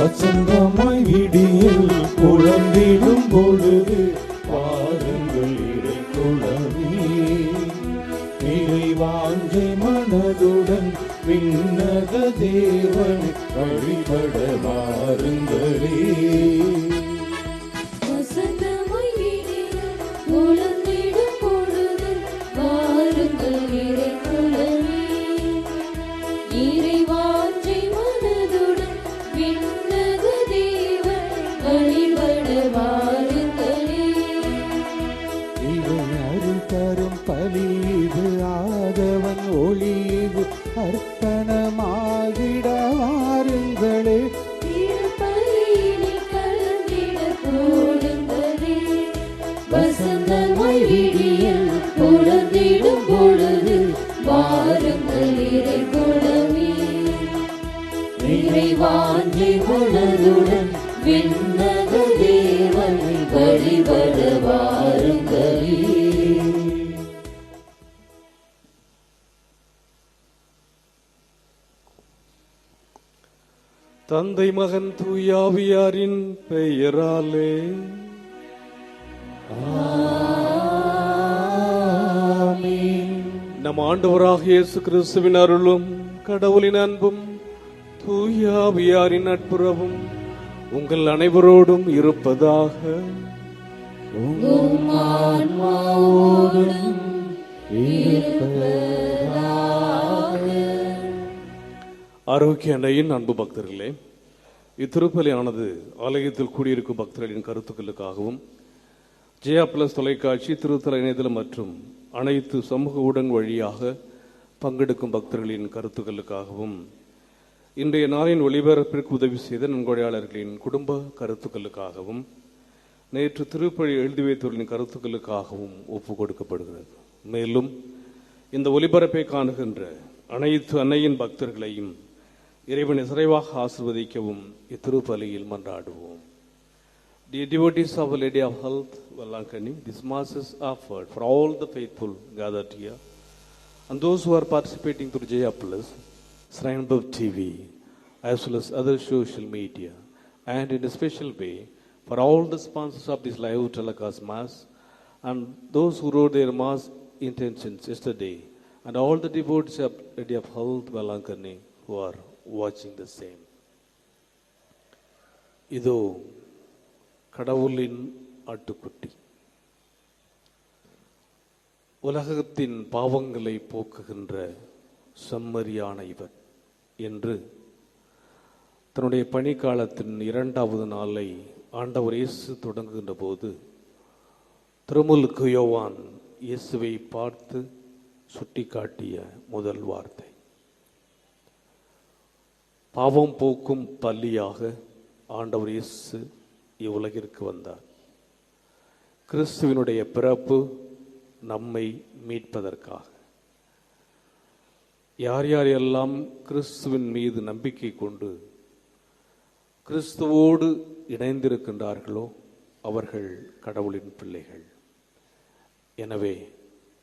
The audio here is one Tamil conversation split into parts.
வசந்தமாய் விடியல் குழம்பிடும் பொழுது பாருங்கள் இறை குழவி வாஞ்சை மனதுடன் விண்ணக தேவனை வழிபட வாருங்களே. வசந்தமாய் விடியல் குழம்பிடும் பொழுது வாருங்கள் இறை குழவி இறை வாஞ்சை மனதுடன் விண்ணக தேவனை வழிபட வாருங்களே. இவை அருள் தரும் பலிது ஆதவன் ஒளிவு அர்ப்பணமாகிட வாருங்களே. திருப்பலியினில் கலந்திட கூடுங்களே. வசந்தமாய் விடியல் குழந்திடும் பொழுது வாருங்கள் இறை குழவி இறை வாஞ்சை மனதுடன் விண்ணக தேவனை வழிபட வாருங்களே. தந்தை மகன் தூயாவியாரின் பெயராலே நம் ஆண்டவராக இயேசு கிறிஸ்துவின் அருளும் கடவுளின் அன்பும் தூயாவியாரின் நட்புறவும் உங்கள் அனைவரோடும் இருப்பதாக. ஆரோக்கிய அன்னையின் அன்பு பக்தர்களே, இத்திருப்பலியானது ஆலயத்தில் கூடியிருக்கும் பக்தர்களின் கருத்துக்களுக்காகவும் ஜெயா பிளஸ் தொலைக்காட்சி, திருத்தல இணையதளம் மற்றும் அனைத்து சமூக ஊடகங்கள் வழியாக பங்கெடுக்கும் பக்தர்களின் கருத்துக்களுக்காகவும் இன்றைய நாளின் ஒளிபரப்பிற்கு உதவி செய்த நன்கொடையாளர்களின் குடும்ப கருத்துக்களுக்காகவும் நேற்று திருப்பலி எழுதி வைத்தவர்களின் கருத்துக்களுக்காகவும் ஒப்புக் கொடுக்கப்படுகிறது. மேலும் இந்த ஒளிபரப்பை காணுகின்ற அனைத்து அன்னையின் பக்தர்களையும் இறைவனை சிறைவாக ஆசிர்வதிக்கவும் இத்திருப்பலியில் மன்றாடுவோம். Dear devotees of Our Lady of Health, Velankani, this mass is offered for all the faithful gathered here and those who are participating through Jaya Plus, Srinebab TV, as well as other social media, and in a special way for all the sponsors of this live telecast mass and those who wrote their mass intentions yesterday, and all the devotees of Lady of Health, Velankani, who are watching the same. இதோ கடவுளின் ஆட்டுக்குட்டி, உலகத்தின் பாவங்களை போக்குகின்ற செம்மறியான இவர் என்று தன்னுடைய பணிக்காலத்தின் 2வது நாளை ஆண்டவர் இயேசு தொடங்குகின்ற போது திருமுழுக்கு யோவான் இயேசுவை பார்த்து சுட்டிக்காட்டிய முதல் வார்த்தை, பாவம் போக்கும் பலியாக ஆண்டவர் இயேசு இவ்வுலகிற்கு வந்தார். கிறிஸ்துவினுடைய பிறப்பு நம்மை மீட்பதற்காக. யார் யார் எல்லாம் கிறிஸ்துவின் மீது நம்பிக்கை கொண்டு கிறிஸ்துவோடு இணைந்திருக்கின்றார்களோ அவர்கள் கடவுளின் பிள்ளைகள். எனவே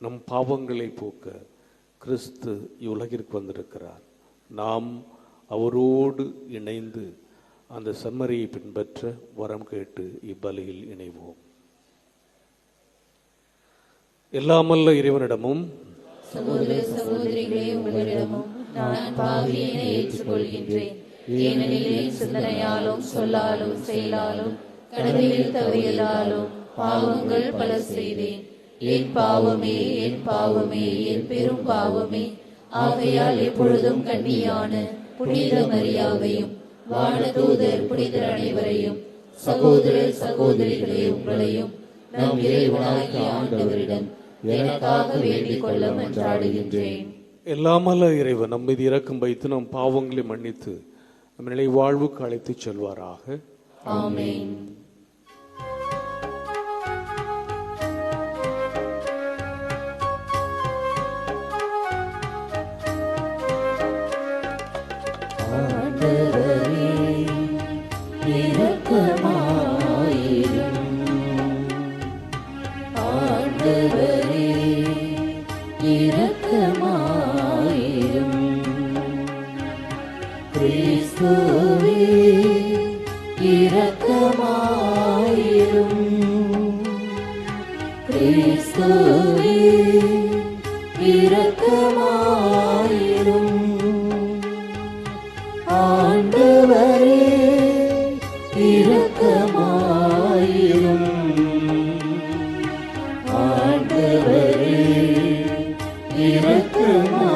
நம் பாவங்களை போக்க கிறிஸ்து இவ்வுலகிற்கு வந்திருக்கிறார். நாம் அவரோடு இணைந்து அந்த செம்மறியை பின்பற்ற வரம் கேட்டு இப்பலியில் இணைவோம். எல்லாமல்ல இறைவனிடமும் சகோதர சகோதரிகளே, உங்களிடமும் நான் பாவியை ஏற்றுக்கொள்கின்றேன். ஏனெனில் என் சிந்தனையாலும் சொல்லாலும் செயலாலும் கடமையில் தவறியதாலும் பாவங்கள் பல செய்தேன். என் பாவமே, என் பாவமே, என் பெரும் பாவமே. ஆகையால் எப்பொழுதும் கன்னியான புனித மரியாவையும் வானதூதர் புனிதர் அனைவரையும் சகோதர சகோதரிகளே உங்களையும் நம் இறைவனாகிய ஆண்டவரிடம் எனக்காக வேண்டிக் கொள்ள மன்றாடுகின்றேன். எல்லாமல்ல இறைவன் நம் மீது இரக்கம் வைத்து நம் பாவங்களை மன்னித்து நம் நிலை வாழ்வுக்கு அழைத்துச் செல்வாராக. ஆமென். இரக்கமாயிரும். கிறிஸ்துவே இரக்கமாயிரும். ஆண்டவரே இரக்கமாயிரும். ஆண்டவரே இரக்கமாயிரும்.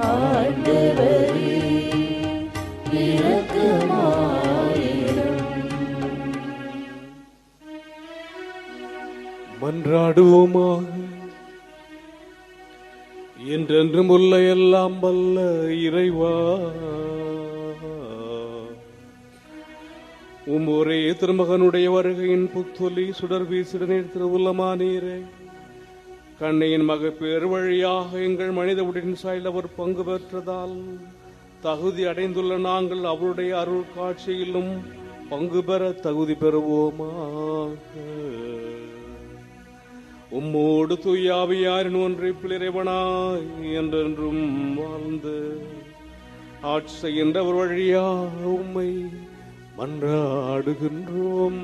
ஆண்டவரே இரக்கமாயிரும். மன்றாடுவோமாக. என்றென்றும் உள்ள எல்லாம் வல்ல இறைவா, ஒரே திருமகனுடைய வருகையின் புத்தொலி சுடர் வீசிட நீர் திருவுள்ளமானீரே, கண்ணையின் மகப்பேறு வழியாக எங்கள் மனித உடலின் சாயல் அவர் பங்கு பெற்றதால் தகுதி அடைந்துள்ள நாங்கள் அவருடைய அருள் காட்சியிலும் பங்கு பெற தகுதி பெறுவோமாக. உம்மோடு தூயாவியாரின் ஒன்றிப்பில் இறைவனாய் என்றென்றும் வாழ்ந்து ஆட்சி செய்கின்றவர் வழியாக உம்மை மன்றாடுகின்றோம்.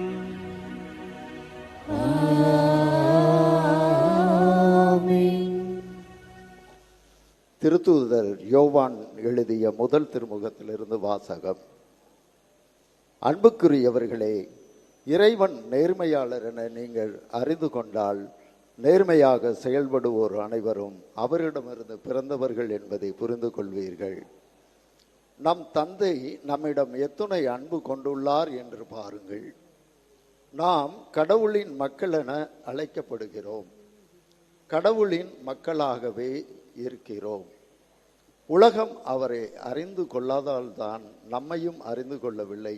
திருத்தூதர் யோவான் எழுதிய முதல் திருமுகத்திலிருந்து வாசகம். அன்புக்குரியவர்களே, இறைவன் நேர்மையாளர் என நீங்கள் அறிந்து கொண்டால் நேர்மையாக செயல்படுவோர் அனைவரும் அவரிடமிருந்து பிறந்தவர்கள் என்பதை புரிந்து கொள்வீர்கள். நம் தந்தை நம்மிடம் எத்துணை அன்பு கொண்டுள்ளார் என்று பாருங்கள். நாம் கடவுளின் மக்கள் என அழைக்கப்படுகிறோம். கடவுளின் மக்களாகவே இருக்கிறோம். உலகம் அவரை அறிந்து கொள்ளாதால் தான் நம்மையும் அறிந்து கொள்ளவில்லை.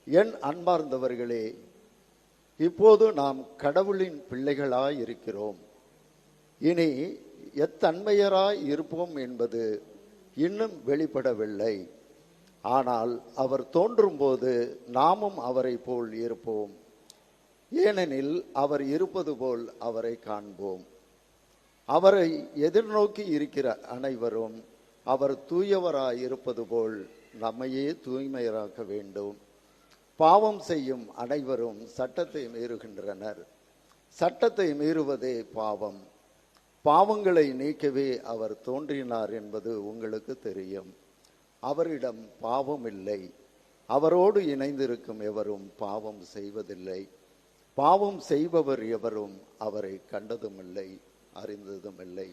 என் அன்பார்ந்தவர்களே, இப்போது நாம் கடவுளின் பிள்ளைகளாய் இருக்கிறோம். இனி எத்தன்மையராய் இருப்போம் என்பது இன்னும் வெளிப்படவில்லை. ஆனால் அவர் தோன்றும் போது நாமும் அவரை போல் இருப்போம். ஏனெனில் அவர் இருப்பது போல் அவரை காண்போம். அவரை எதிர்நோக்கி இருக்கிற அனைவரும் அவர் தூயவராய் இருப்பது போல் நம்மையே தூய்மையராக்க வேண்டும். பாவம் செய்யும் அனைவரும் சட்டத்தை மீறுகின்றனர். சட்டத்தை மீறுவதே பாவம். பாவங்களை நீக்கவே அவர் தோன்றினார் என்பது உங்களுக்கு தெரியும். அவரிடம் பாவம் இல்லை. அவரோடு இணைந்திருக்கும் எவரும் பாவம் செய்வதில்லை. பாவம் செய்பவர் எவரும் அவரை கண்டதுமில்லை, அறிந்ததுமில்லை.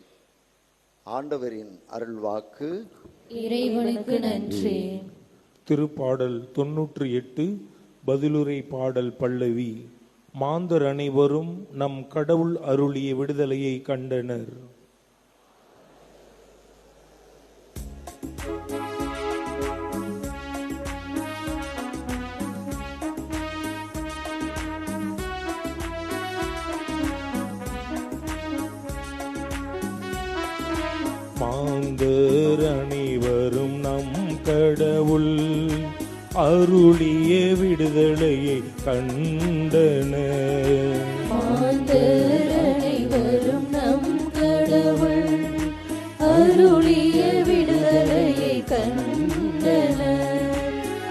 ஆண்டவரின் அருள்வாக்கு. இறைவனுக்கு நன்றி. திருப்பாடல் 98 பதிலுரை பாடல் பல்லவி. மாந்தர் அனைவரும் நம் கடவுள் அருளிய விடுதலையை கண்டனர். மாந்தர் அனைவரும் நம் கடவுள் அருளிய விடுதலையை கண்டனர். மாந்தர் அனைவரும் நம் கடவுள் அருளிய விடுதலையை கண்டனர்.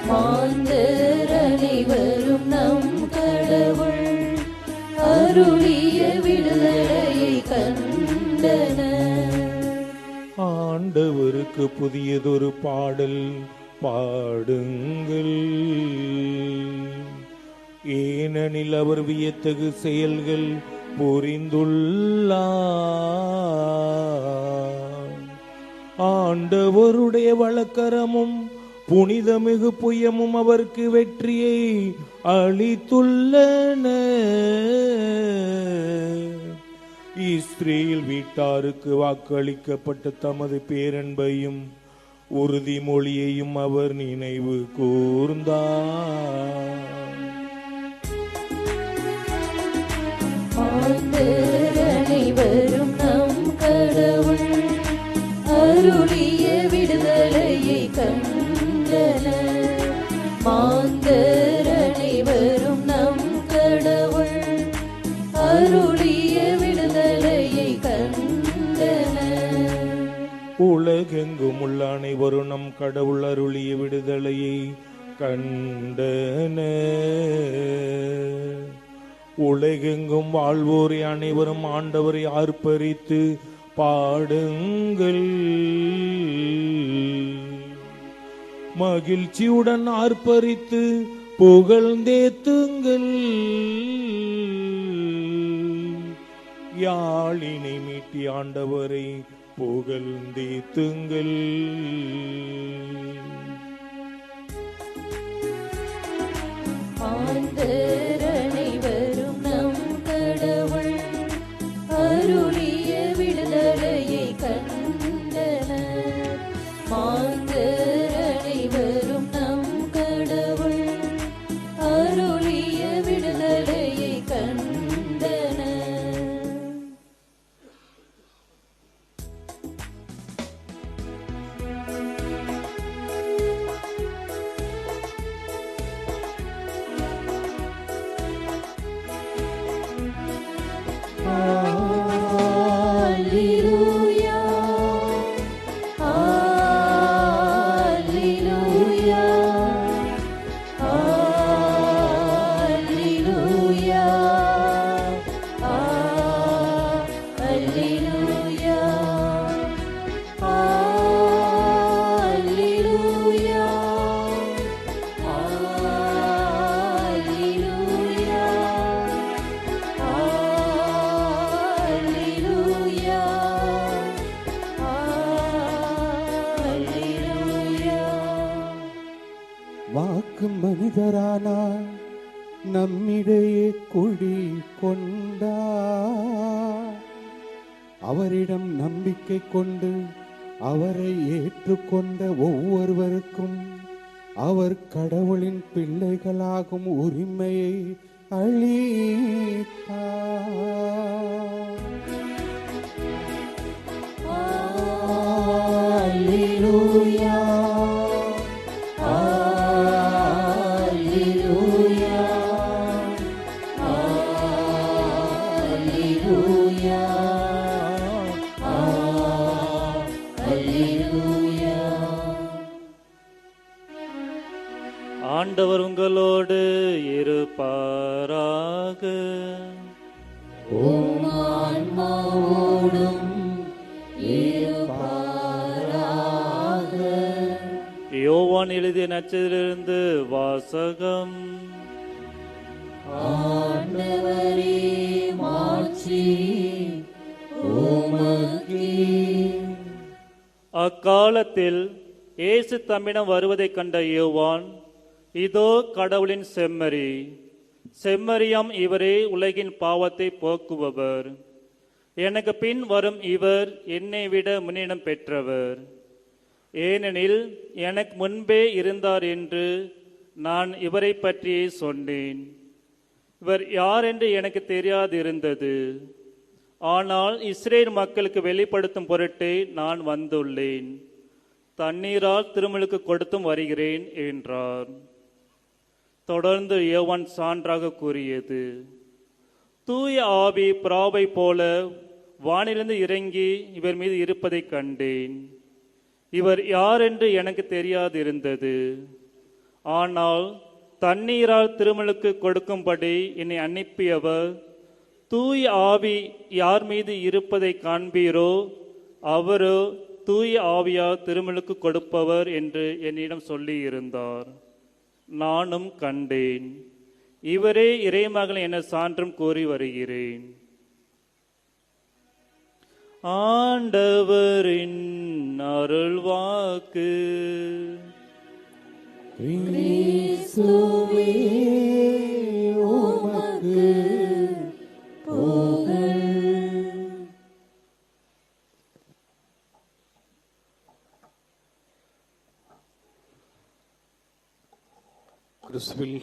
மாந்தர் அனைவரும் நம் கடவுள் அருளிய விடுதலையை கண்டனர். ஆண்டவருக்கு புதியதொரு பாடல் பாடுங்கள். ஏனெனில் அவர் வியத்தகு செயல்கள் புரிந்துள்ளார். ஆண்டவருடைய வழக்கரமும் புனிதமிகு புயமும் அவருக்கு வெற்றியை அளித்துள்ளன. இஸ்ரேல் வீட்டாருக்கு வாக்களிக்கப்பட்ட தமது பேரன்பையும் உறுதிமொழியையும் அவர் நினைவு கூர்ந்தார். மாந்தர் அனைவரும் நம் கடவுள் அருளிய விடுதலையை கண்டனர். மாந்தர் அனைவரும் நம் கடவுள் அருளிய விடுதலையை கண்டனர். உலகெங்கும் உள்ள அனைவரும் நம் கடவுள் அருளிய விடுதலையை கண்டன. உலகெங்கும் வாழ்வோரை அனைவரும் ஆண்டவரை ஆர்ப்பரித்து பாடுங்கள். மகிழ்ச்சியுடன் ஆர்ப்பரித்து புகழ்ந்தேத்துங்கள். யாழினை மீட்டி ஆண்டவரை புகழ்ந்தேத்துங்கள். மாந்தர் அனைவரும் நம் கடவுள் அருளிய விடுதலையை கண்டனர். மாந்தர் அனைவரும் நம் கடவுள் அருளிய விடுதலையை கண்டனர். Hallelujah, Hallelujah, Hallelujah, Hallelujah, Hallelujah, வாக்கு மனிதரானார், நம்மிடையே குடி கொண்டார். அவரிடம் நம்பிக்கை கொண்டு அவரை ஏற்றுக்கொண்ட ஒவ்வொருவருக்கும் அவர் கடவுளின் பிள்ளைகளாகும் உரிமையை அளித்தார். Hallelujah, Hallelujah, Hallelujah, Hallelujah. ஆண்டவர் உங்களோடு இருப்பாராக. உம் ஆன்மாவோடும் இருப்பாராக. யோவான் எழுதிய நற்செய்தியிலிருந்து வாசகம். ஆண்டவரே, மாட்சி உமக்கே. அக்காலத்தில் இயேசு தம்மிடம் வருவதைக் கண்ட யோவான், இதோ கடவுளின் செம்மறி, செம்மறியாம் இவரே உலகின் பாவத்தை போக்குபவர். எனக்கு பின் வரும் இவர் என்னை விட முன்னிடம் பெற்றவர், ஏனெனில் எனக்கு முன்பே இருந்தார் என்று நான் இவரை பற்றியே சொன்னேன். இவர் யார் என்று எனக்கு தெரியாதிருந்தது, ஆனால் இஸ்ரேல் மக்களுக்கு வெளிப்படுத்தும் பொருட்டே நான் வந்துள்ளேன். தண்ணீரால் திருமுழுக்கு கொடுத்தும் வருகிறேன் என்றார். தொடர்ந்து யோவான் சான்றாக கூறியது, தூய ஆவி புறாவை போல வானிலிருந்து இறங்கி இவர் மீது இருப்பதைக் கண்டேன். இவர் யார் என்று எனக்கு தெரியாதிருந்தது, ஆனால் தண்ணீரால் திருமுழுக்கு கொடுக்கும்படி என்னை அனுப்பியவர், தூய ஆவி யார் மீது இருப்பதை காண்பீரோ அவரோ தூய ஆவியார் திருமுழுக்கு கொடுப்பவர் என்று என்னிடம் சொல்லியிருந்தார். நானும் கண்டேன். இவரே இறைமகன் என சான்றும் கூறி வருகிறேன். ஆண்டவரின் அருள்வாக்கு. கிறிஸ்துவே உமக்கு புகழ். கிறிஸ்துவில்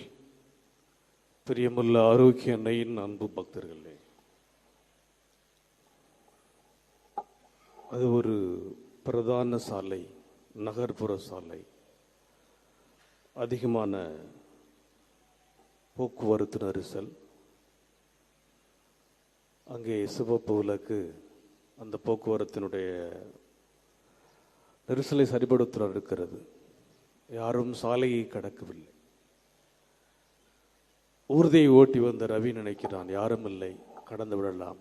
பிரியமுள்ள ஆரோக்கிய அன்னையின் அன்பு பக்தர்களே, அது ஒரு பிரதான சாலை, நகர்ப்புற சாலை. அதிகமான போக்குவரத்து நெரிசல். அங்கே சிவப்பு விளக்கு அந்த போக்குவரத்தினுடைய நெரிசலை சரிபடுத்த இருக்கிறது. யாரும் சாலையை கடக்கவில்லை. ஊர்தியை ஓட்டி வந்த ரவி நினைக்கிறான், யாரும் இல்லை, கடந்து விடலாம்.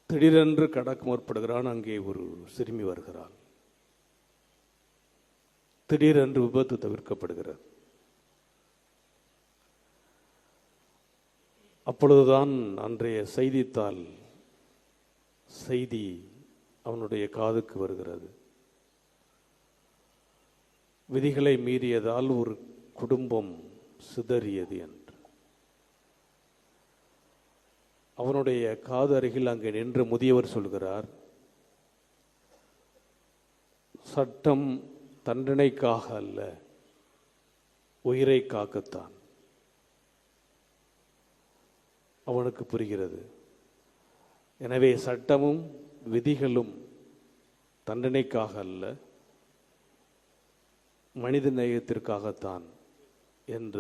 திடீரென்று கடக்க முற்படுகிறான். அங்கே ஒரு சிறுமி வருகிறாள். திடீரென்று விபத்து தவிர்க்கப்படுகிறது. அப்பொழுதுதான் அன்றைய செய்தித்தாள் செய்தி அவனுடைய காதுக்கு வருகிறது. விதிகளை மீறியதால் ஒரு குடும்பம் சிதறியது என்று. அவனுடைய காது அருகில் அங்கே நின்று முதியவர் சொல்கிறார், சட்டம் தண்டனைக்காக அல்ல, உயிரை காக்கத்தான். அவனுக்கு புரிகிறது. எனவே சட்டமும் விதிகளும் தண்டனைக்காக அல்ல, மனித நேயத்திற்காகத்தான் என்ற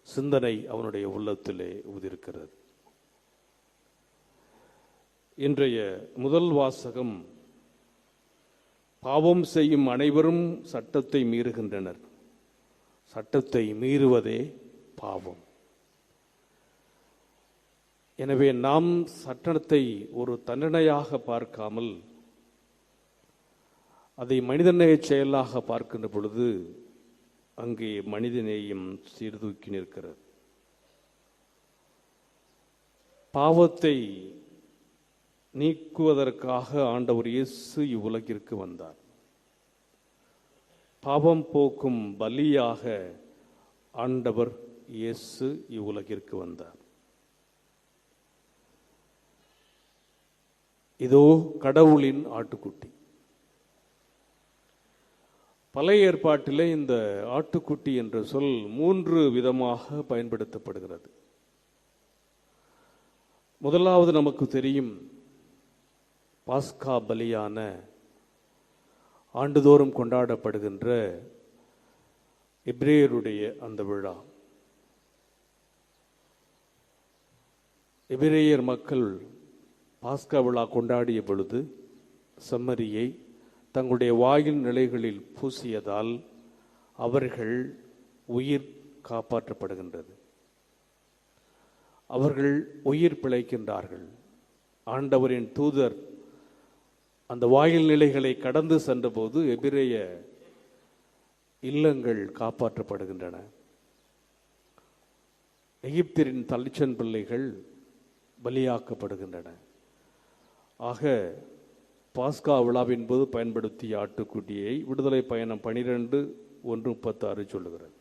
சிந்தனை அவனுடைய உள்ளத்திலே உதிர்க்கிறது. இன்றைய முதல் வாசகம், பாவம் செய்யும் அனைவரும் சட்டத்தை மீறுகின்றனர், சட்டத்தை மீறுவதே பாவம். எனவே நாம் சட்டத்தை ஒரு தண்டனையாக பார்க்காமல் அதை மனிதநேய செயலாக பார்க்கின்ற பொழுது அங்கே மனிதநேயம் சீர்தூக்கி நிற்கிறது. பாவத்தை நீக்குவதற்காக ஆண்டவர் இயேசு இவ்வுலகிற்கு வந்தார். பாவம் போக்கும் பலியாக ஆண்டவர் இயேசு இவ்வுலகிற்கு வந்தார். இதோ கடவுளின் ஆட்டுக்குட்டி. பழைய ஏற்பாட்டிலே இந்த ஆட்டுக்குட்டி என்ற சொல் 3 விதமாக பயன்படுத்தப்படுகிறது. முதலாவது நமக்கு தெரியும், பாஸ்கா பலியான ஆண்டுதோறும் கொண்டாடப்படுகின்ற எபிரேயருடைய அந்த விழா. எபிரேயர் மக்கள் பாஸ்கா விழா கொண்டாடிய பொழுது செம்மறியை தங்களுடைய வாயில் நிலைகளில் பூசியதால் அவர்கள் உயிர் காப்பாற்றப்படுகின்றது. அவர்கள் உயிர் பிழைக்கின்றார்கள். ஆண்டவரின் தூதர் அந்த வாயில் நிலைகளை கடந்து சென்றபோது எபிரேய இல்லங்கள் காப்பாற்றப்படுகின்றன. எகிப்தின் தலிச்சன் பிள்ளைகள் பலியாக்கப்படுகின்றன. ஆக பாஸ்கா விழாவின் போது பயன்படுத்திய ஆட்டுக்குட்டியை விடுதலை பயணம் 12:1-36 சொல்லுகிறது.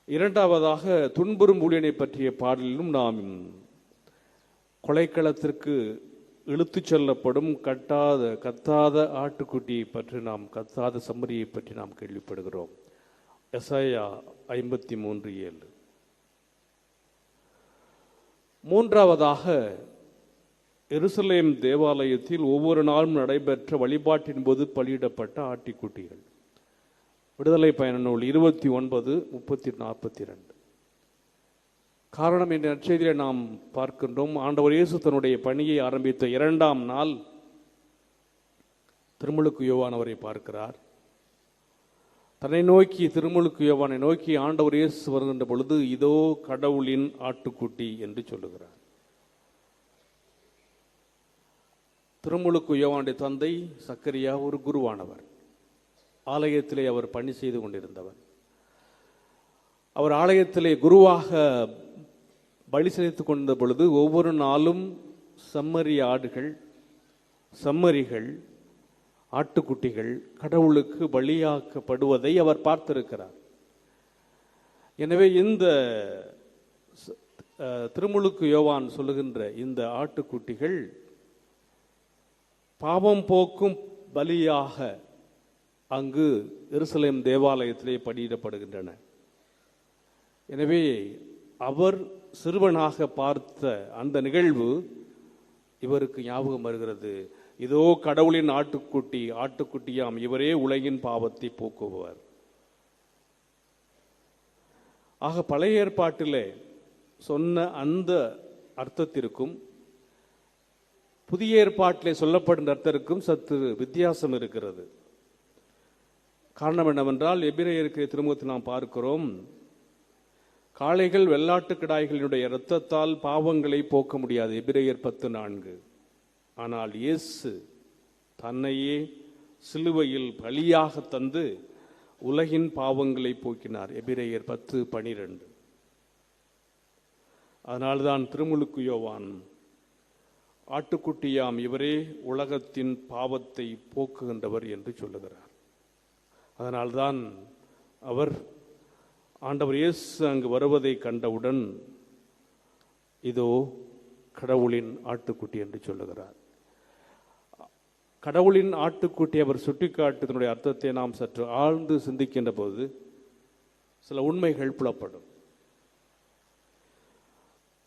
இரண்டாவதாக துன்புறும் ஊழியனை பற்றிய பாடலிலும் நாம் கொலைக்களத்திற்கு இழுத்துச் செல்லப்படும் கத்தாத ஆட்டுக்குட்டியை பற்றி நாம், கத்தாத செம்மறியை பற்றி நாம் கேள்விப்படுகிறோம். எசாயா 53:7. மூன்றாவதாக எருசலேம் தேவாலயத்தில் ஒவ்வொரு நாளும் நடைபெற்ற வழிபாட்டின் போது பலியிடப்பட்ட ஆட்டுக்குட்டிகள். விடுதலை பயண நூல் 29:30-42. காரணம், என்ற நற்செய்தியை நாம் பார்க்கின்றோம். ஆண்டவர் இயேசு தன்னுடைய பணியை ஆரம்பித்த 2ஆம் நாள் திருமுழுக்கு யோவான் அவரை பார்க்கிறார். தன்னை நோக்கி, திருமுழுக்கு யோவானை நோக்கி ஆண்டவர் இயேசு வருகின்ற பொழுது, இதோ கடவுளின் ஆட்டுக்குட்டி என்று சொல்லுகிறார். திருமுழுக்கு யோவானுடைய தந்தை சக்கரியா ஒரு குருவானவர். ஆலயத்திலே அவர் பணி செய்து கொண்டிருந்தவர். அவர் ஆலயத்திலே குருவாக பலி செலுத்திக் கொண்ட பொழுது ஒவ்வொரு நாளும் செம்மறி ஆடுகள், செம்மறிகள், ஆட்டுக்குட்டிகள் கடவுளுக்கு பலியாக்கப்படுவதை அவர் பார்த்திருக்கிறார். எனவே இந்த திருமுழுக்கு யோவான் சொல்லுகின்ற இந்த ஆட்டுக்குட்டிகள் பாவம் போக்கும் பலியாக அங்கு எருசலேம் தேவாலயத்திலே பலியிடப்படுகின்றன. எனவே அவர் சிறுவனாக பார்த்த அந்த நிகழ்வு இவருக்கு ஞாபகம் வருகிறது. இதோ கடவுளின் ஆட்டுக்குட்டி, ஆட்டுக்குட்டியாம் இவரே உலகின் பாவத்தை போக்குபவர். ஆக பழைய ஏற்பாட்டிலே சொன்ன அந்த அர்த்தத்திற்கும் புதிய ஏற்பாட்டிலே சொல்லப்படும் அர்த்தத்திற்கும் சற்று வித்தியாசம் இருக்கிறது. காரணம் என்னவென்றால், எபிரேயருக்கு திருமுகத்தில் நாம் பார்க்கிறோம், காளைகள் வெள்ளாட்டு கிடாய்களினுடைய இரத்தத்தால் பாவங்களை போக்க முடியாது, எபிரேயர் 10:4. ஆனால் இயேசு தன்னையே சிலுவையில் பலியாக தந்து உலகின் பாவங்களை போக்கினார், எபிரேயர் 10:12. அதனால்தான் திருமுழுக்கு யோவான், ஆட்டுக்குட்டியாம் இவரே உலகத்தின் பாவத்தை போக்குகின்றவர் என்று சொல்லுகிறார். அதனால்தான் அவர் ஆண்டவர் இயேசு அங்கு வருவதை கண்டவுடன் இதோ கடவுளின் ஆட்டுக்குட்டி என்று சொல்லுகிறார். கடவுளின் ஆட்டுக்குட்டி அவர் சுட்டிக்காட்டுவதனுடைய அர்த்தத்தை நாம் சற்று ஆழ்ந்து சிந்திக்கின்ற போது சில உண்மைகள் புலப்படும்.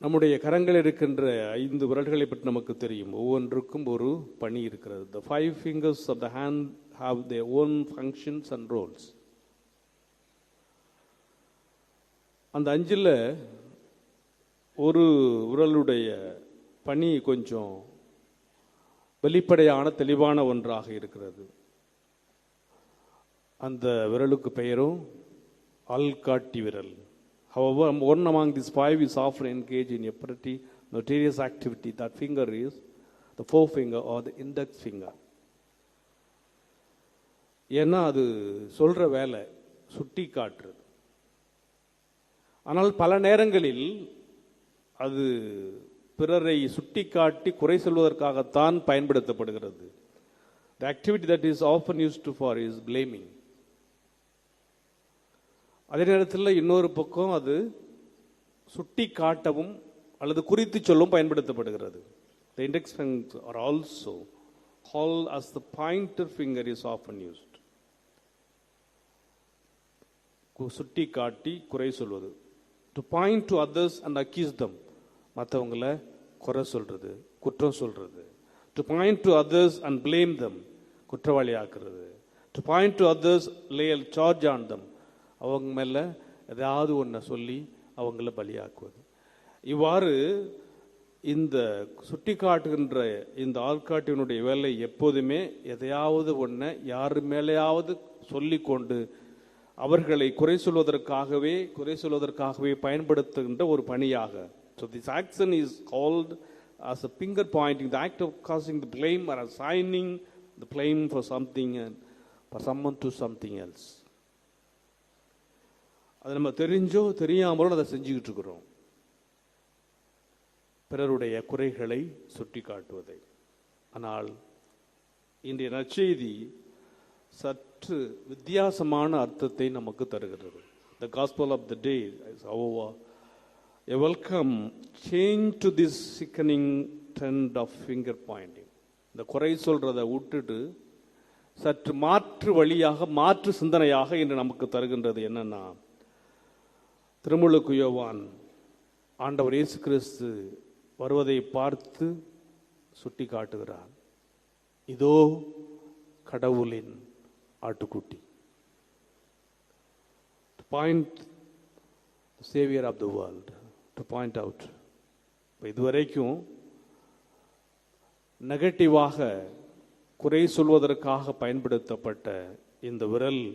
நம்முடைய கரங்கள் இருக்கின்ற 5 விரல்களை பற்றி நமக்கு தெரியும். ஒவ்வொன்றுக்கும் ஒரு பணி இருக்கிறது. The 5 fingers of the hand have their own functions and roles. அந்த 5ல் ஒரு விரலுடைய பணி கொஞ்சம் வெளிப்படையான தெளிவான ஒன்றாக இருக்கிறது. அந்த விரலுக்கு பெயரும் ஆள்காட்டி விரல். However, one among these 5 is often engaged in a pretty notorious activity. That finger is the forefinger or the index finger. ஏன்னா அது சொல்ற வேலை சுட்டி காட்டுறது. ஆனால் பல நேரங்களில் அது பிறரை சுட்டி காட்டி குறை சொல்வதற்காகத்தான் பயன்படுத்தப்படுகிறது. The activity that is often used for is blaming. அதே நேரத்தில் இன்னொரு பக்கம் அது சுட்டி காட்டவும் அல்லது குறித்து சொல்லவும் பயன்படுத்தப்படுகிறது. The index finger are also called as the pointer finger is often used. சுட்டி காட்டி குறை சொல்வது. To point to others and accuse them. மற்றவங்களை குறை சொல்றது, குற்றம் சொல்றது. To point to others and blame them. குற்றவாளி ஆக்குறது. To point to others, lay a charge on them. அவங்க மேல ஏதாவது ஒன்றை சொல்லி அவங்கள பலியாக்குவது. இவ்வாறு இந்த சுட்டி காட்டுகின்ற இந்த ஆள்காட்டினுடைய வேலை எப்போதுமே எதையாவது ஒன்றை யாரு மேலேயாவது சொல்லிக்கொண்டு அவர்களை குறை சொல்வதற்காகவே பயன்படுத்துகின்ற ஒரு பணியாக. So this action is called as a finger pointing, the act of causing the blame or assigning the blame for something and for someone to something else. அது நம்ம தெரிஞ்சோ தெரியாமலோ அதை செஞ்சுக்கிட்டு இருக்கிறோம், பிறருடைய குறைகளை சுட்டி காட்டுவதை. ஆனால் இன்றைய நற்செய்தி சற்று வித்தியாசமான அர்த்தத்தை நமக்கு தருகிறது. The gospel of the day is, however, a welcome change to this sickening trend of finger pointing. இந்த குறை சொல்றதை விட்டுட்டு சற்று மாற்று வழியாக, மாற்று சிந்தனையாக இன்று நமக்கு தருகின்றது என்னன்னா, திருமுழுக்கு யோவான் ஆண்டவர் இயேசு கிறிஸ்து வருவதை பார்த்து சுட்டி காட்டுகிறார், இதோ கடவுளின் ஆட்டுக்குட்டி. To point the savior of the world, to point out. இதுவரைக்கும் நெகட்டிவாக குறை சொல்வதற்காக பயன்படுத்தப்பட்ட இந்த விரல்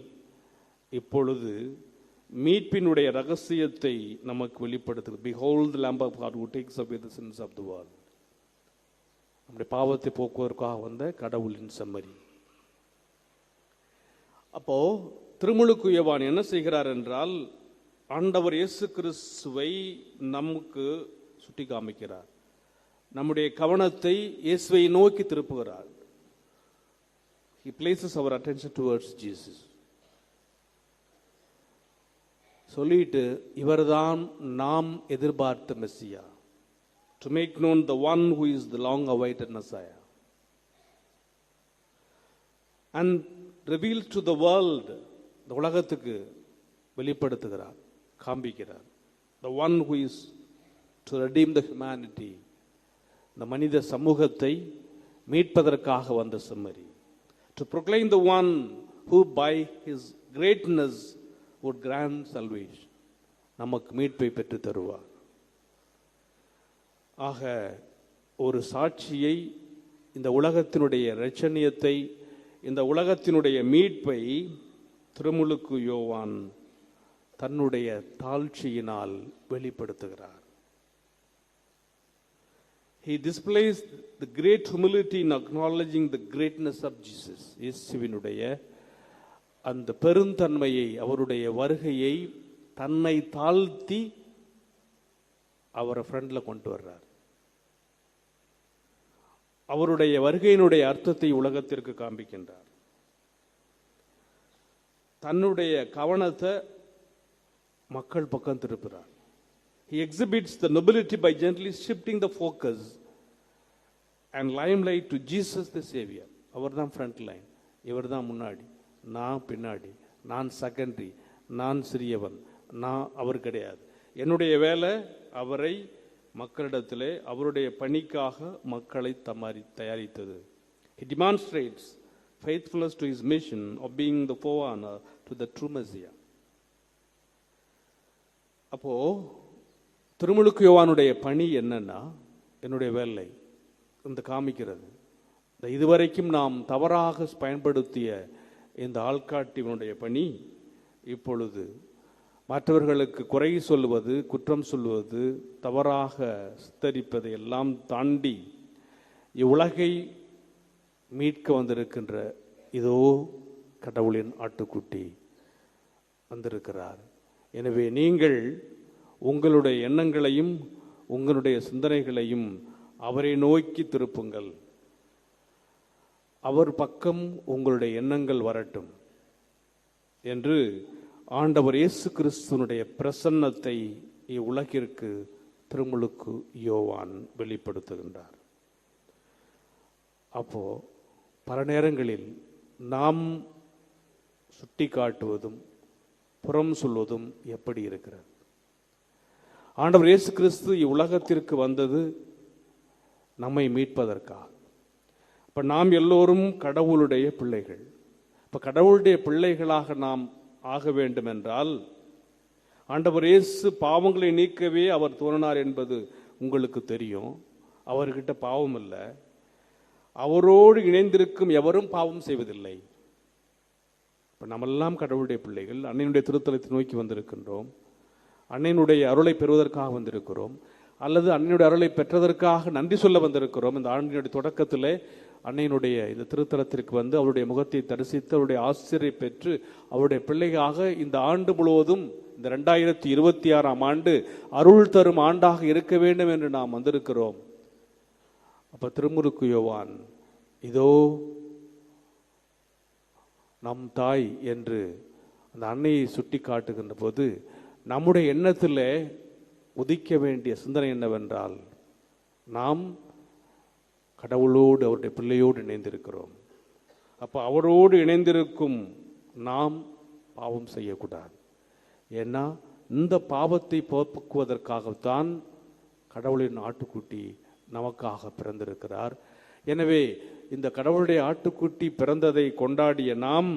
இப்பொழுது மீட்பினுடைய ரகசியத்தை நமக்கு வெளிப்படுத்துகிறது. Behold the Lamb of God who takes away the sins of the world. நம்முடைய பாவத்தை போக்குவதற்காக வந்த கடவுளின் செம்மறி. அப்போ திருமுழுக்கு யோவான் என்ன செய்கிறார் என்றால், ஆண்டவர் இயேசு கிறிஸ்துவை நமக்கு சுட்டி காமிக்கிறார், நம்முடைய கவனத்தை இயேசுவை நோக்கி திருப்புகிறார். He places our attention towards Jesus. சொல்லிட்டு இவர்தான் நாம் எதிர்பார்த்த Messiah, to make known the one who is the long awaited Messiah, and reveal to the world, the உலகத்துக்கு வெளிப்படுத்துகிறார், காண்பிக்கிறார், the one who is to redeem the humanity, இந்த மனித சமூகத்தை மீட்பதற்காக வந்த செம்மறி, to proclaim the one who by his greatness would grant salvation, நமக்கு மீட்பை பெற்று தருவார். ஆக ஒரு சாட்சியை இந்த உலகத்தினுடைய இரட்சணியத்தை, இந்த உலகத்தினுடைய மீட்பை திருமுழுக்கு யோவான் தன்னுடைய தாழ்ச்சியினால் வெளிப்படுத்துகிறார். He displays the great humility in acknowledging the greatness of Jesus. இயேசுவினுடைய அந்த பெருந்தன்மையை, அவருடைய வருகையை தன்னை தாழ்த்தி அவரை ஃப்ரண்ட்ல கொண்டு வர்றார். அவருடைய வருகையினுடைய அர்த்தத்தை உலகத்திற்கு காண்பிக்கின்றார். தன்னுடைய கவனத்தை மக்கள் பக்கம் திருப்புறார். He exhibits the nobility by gently shifting the focus and limelight to Jesus the Savior. அவர் தான் ஃப்ரண்ட் லைன், இவர் தான் முன்னாடி, நான் பின்னாடி, நான் செகண்டரி, நான் சிறியவன், நான் அவர் கிடையாது. என்னுடைய வேலை அவரை மக்களிடத்திலே அவருடைய பணிக்காக மக்களை தயாரித்தது. He demonstrates faithfulness to his mission of being the forerunner to the true Messiah. அப்போ திருமுழுக்கு யோவானுடைய பணி என்னன்னா, என்னுடைய வேலை இந்த காமிக்கிறது. இதுவரைக்கும் நாம் தவறாக பயன்படுத்திய இந்த ஆள்காட்டினுடைய பணி இப்பொழுது மற்றவர்களுக்கு குறை சொல்லுவது, குற்றம் சொல்லுவது, தவறாக சித்தரிப்பதை எல்லாம் தாண்டி இவ்வுலகை மீட்க வந்திருக்கின்ற இதோ கடவுளின் ஆட்டுக்குட்டி வந்திருக்கிறார். எனவே நீங்கள் உங்களுடைய எண்ணங்களையும் உங்களுடைய சிந்தனைகளையும் அவரை நோக்கி திருப்புங்கள். அவர் பக்கம் உங்களுடைய எண்ணங்கள் வரட்டும் என்று ஆண்டவர் இயேசு கிறிஸ்துவனுடைய பிரசன்னத்தை இவ்வுலகிற்கு திருமுழுக்கு யோவான் வெளிப்படுத்துகின்றார். அப்போ பல நேரங்களில் நாம் சுட்டி காட்டுவதும் புறம் சொல்வதும் எப்படி இருக்கிறது? ஆண்டவர் இயேசு கிறிஸ்து இவ்வுலகத்திற்கு வந்தது நம்மை மீட்பதற்காக. இப்ப நாம் எல்லோரும் கடவுளுடைய பிள்ளைகள். இப்ப கடவுளுடைய பிள்ளைகளாக நாம் ஆக வேண்டும் என்றால், ஆண்டவர் இயேசு பாவங்களை நீக்கவே அவர் தோன்றினார் என்பது உங்களுக்கு தெரியும். அவர்கிட்ட பாவம் இல்லை. அவரோடு இணைந்திருக்கும் எவரும் பாவம் செய்வதில்லை. இப்ப நம்மெல்லாம் கடவுளுடைய பிள்ளைகள். அன்னையினுடைய திருத்தலத்தை நோக்கி வந்திருக்கின்றோம். அன்னையினுடைய அருளை பெறுவதற்காக வந்திருக்கிறோம், அல்லது அன்னையினுடைய அருளை பெற்றதற்காக நன்றி சொல்ல வந்திருக்கிறோம். இந்த ஆண்டினுடைய தொடக்கத்தில் அன்னையினுடைய இந்த திருத்தலத்திற்கு வந்து அவருடைய முகத்தை தரிசித்து அவருடைய ஆசிரியை பெற்று அவருடைய பிள்ளையாக இந்த ஆண்டு முழுவதும், இந்த 2026ஆம் ஆண்டு அருள் தரும் ஆண்டாக இருக்க வேண்டும் என்று நாம் வந்திருக்கிறோம். அப்ப திருமுழுக்கு யோவான் இதோ நம் தாய் என்று அந்த அன்னையை சுட்டி காட்டுகின்ற போது நம்முடைய எண்ணத்தில் உதிக்க வேண்டிய சிந்தனை என்னவென்றால், நாம் கடவுளோடு அவருடைய பிள்ளையோடு இணைந்திருக்கிறோம். அப்போ அவரோடு இணைந்திருக்கும் நாம் பாவம் செய்யக்கூடாது. ஏன்னா இந்த பாவத்தை போக்குவதற்காகத்தான் கடவுளின் ஆட்டுக்குட்டி நமக்காக பிறந்திருக்கிறார். எனவே இந்த கடவுளுடைய ஆட்டுக்குட்டி பிறந்ததை கொண்டாடிய நாம்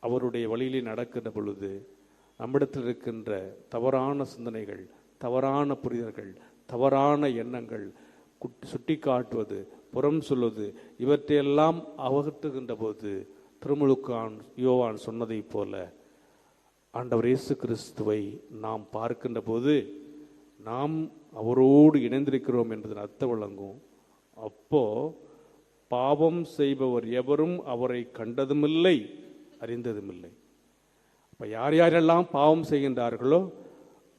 அவருடைய வழியிலே நடக்கின்ற பொழுது நம்மிடத்தில் இருக்கின்ற தவறான சிந்தனைகள், தவறான புரிதல்கள், தவறான எண்ணங்கள், சுட்டி காட்டுவது, புறம் சொல்வது, இவற்றையெல்லாம் அகற்றுகின்ற போது திருமுழுக்கு யோவான் சொன்னதை போல ஆண்டவர் இயேசு கிறிஸ்துவை நாம் பார்க்கின்ற போது நாம் அவரோடு இணைந்திருக்கிறோம் என்பதன் அர்த்தம் விளங்கும். அப்போ பாவம் செய்பவர் எவரும் அவரை கண்டதுமில்லை, அறிந்ததுமில்லை. அப்ப யார் யாரெல்லாம் பாவம் செய்கின்றார்களோ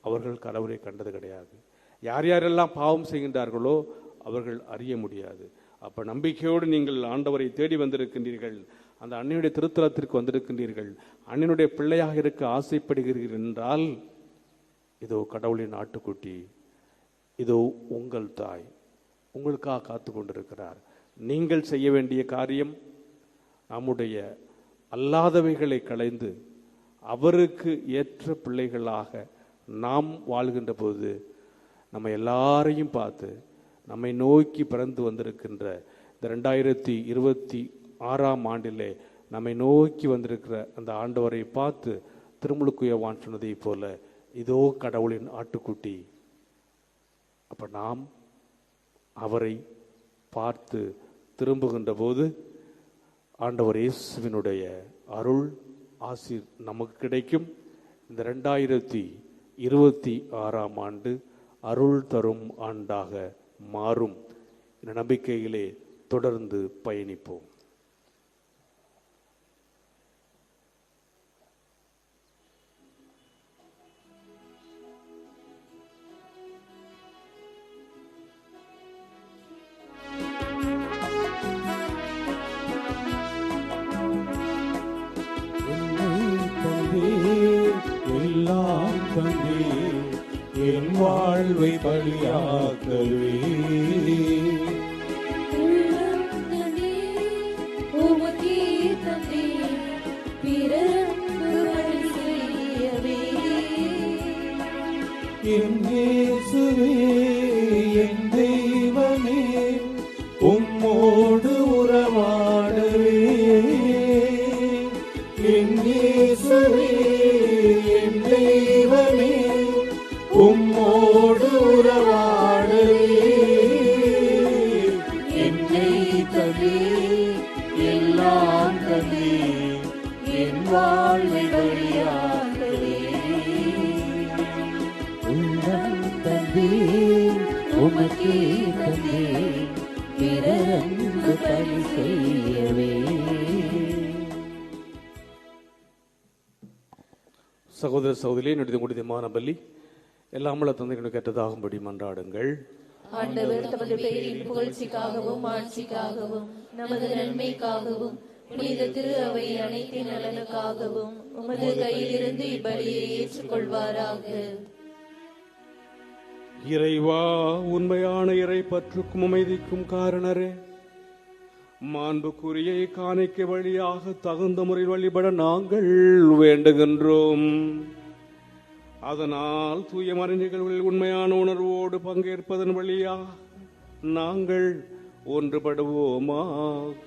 அவர்கள் கடவுளை கண்டது கிடையாது. யார் யாரெல்லாம் பாவம் செய்கின்றார்களோ அவர்கள் அறிய முடியாது. அப்ப நம்பிக்கையோடு நீங்கள் ஆண்டவரை தேடி வந்திருக்கின்றீர்கள், அந்த அன்னையுடைய திருத்தலத்திற்கு வந்திருக்கின்றீர்கள், அன்னையுடைய பிள்ளையாக இருக்க ஆசைப்படுகிறீர்கள் என்றால், இதோ கடவுளின் ஆட்டுக்குட்டி, இதோ உங்கள் தாய் உங்களுக்காக காத்து கொண்டிருக்கிறார். நீங்கள் செய்ய வேண்டிய காரியம் நம்முடைய அல்லாதவைகளை களைந்து அவருக்கு ஏற்ற பிள்ளைகளாக நாம் வாழ்கின்ற போது நம்ம எல்லாரையும் பார்த்து நம்மை நோக்கி பிறந்து வந்திருக்கின்ற இந்த 2026ஆம் ஆண்டிலே நம்மை நோக்கி வந்திருக்கிற அந்த ஆண்டவரை பார்த்து திருமுழுக்கு யோவான் சொன்னதை போல இதோ கடவுளின் ஆட்டுக்குட்டி. அப்ப நாம் அவரை பார்த்து திரும்புகின்ற போது ஆண்டவர் இயேசுவினுடைய அருள் ஆசீர் நமக்கு கிடைக்கும். இந்த 2026ஆம் ஆண்டு அருள் தரும் ஆண்டாக மாறும். இந்த நம்பிக்கையிலே தொடர்ந்து பயணிப்போம். எல்லாம் தந்தே என் வாழ்வை பலியாக்கவே உமக்கே தந்தே பிறர்க்கு பலி செய்யவே. என் இயேசுவே என் தெய்வமே உம்மோடு உறவாடவே. என் இயேசுவே என் தெய்வமே உம்மோடு உறவாடவே. என்னை தந்தே எல்லாம் தந்தே என் வாழ்வை பலியாக்கவே. உள்ளம் தந்தே உமக்கே தந்தே பிறர்க்கு பலி செய்யவே. சகோதர சகோதரியே, என்னுடைய முடிதமான பலி எல்லாம் உள்ள தந்தைகளுக்கு ஏற்றதாகும்படி மன்றாடுங்கள். ஆண்டவர் தமது பெயரின் புகழ்ச்சிக்காகவும் ஆட்சிக்காகவும் நமது நன்மைக்காகவும் புனித திரு அவை அனைத்தின் நலனுக்காகவும் உமது கையிலிருந்து இப்பலியை ஏற்றுக்கொள்வாராக. இறைவா, உண்மையான இறை பற்றுக்கும் அமைதிக்கும் காரணரே, மாண்புக்குரிய காணிக்கை வழியாக தகுந்த முறையில் வழிபட நாங்கள் வேண்டுகின்றோம். அதனால் தூய மறை நிகழ்வுகளில் உண்மையான உணர்வோடு பங்கேற்பதன் வழியாக நாங்கள் ஒன்றுபடுவோமாக.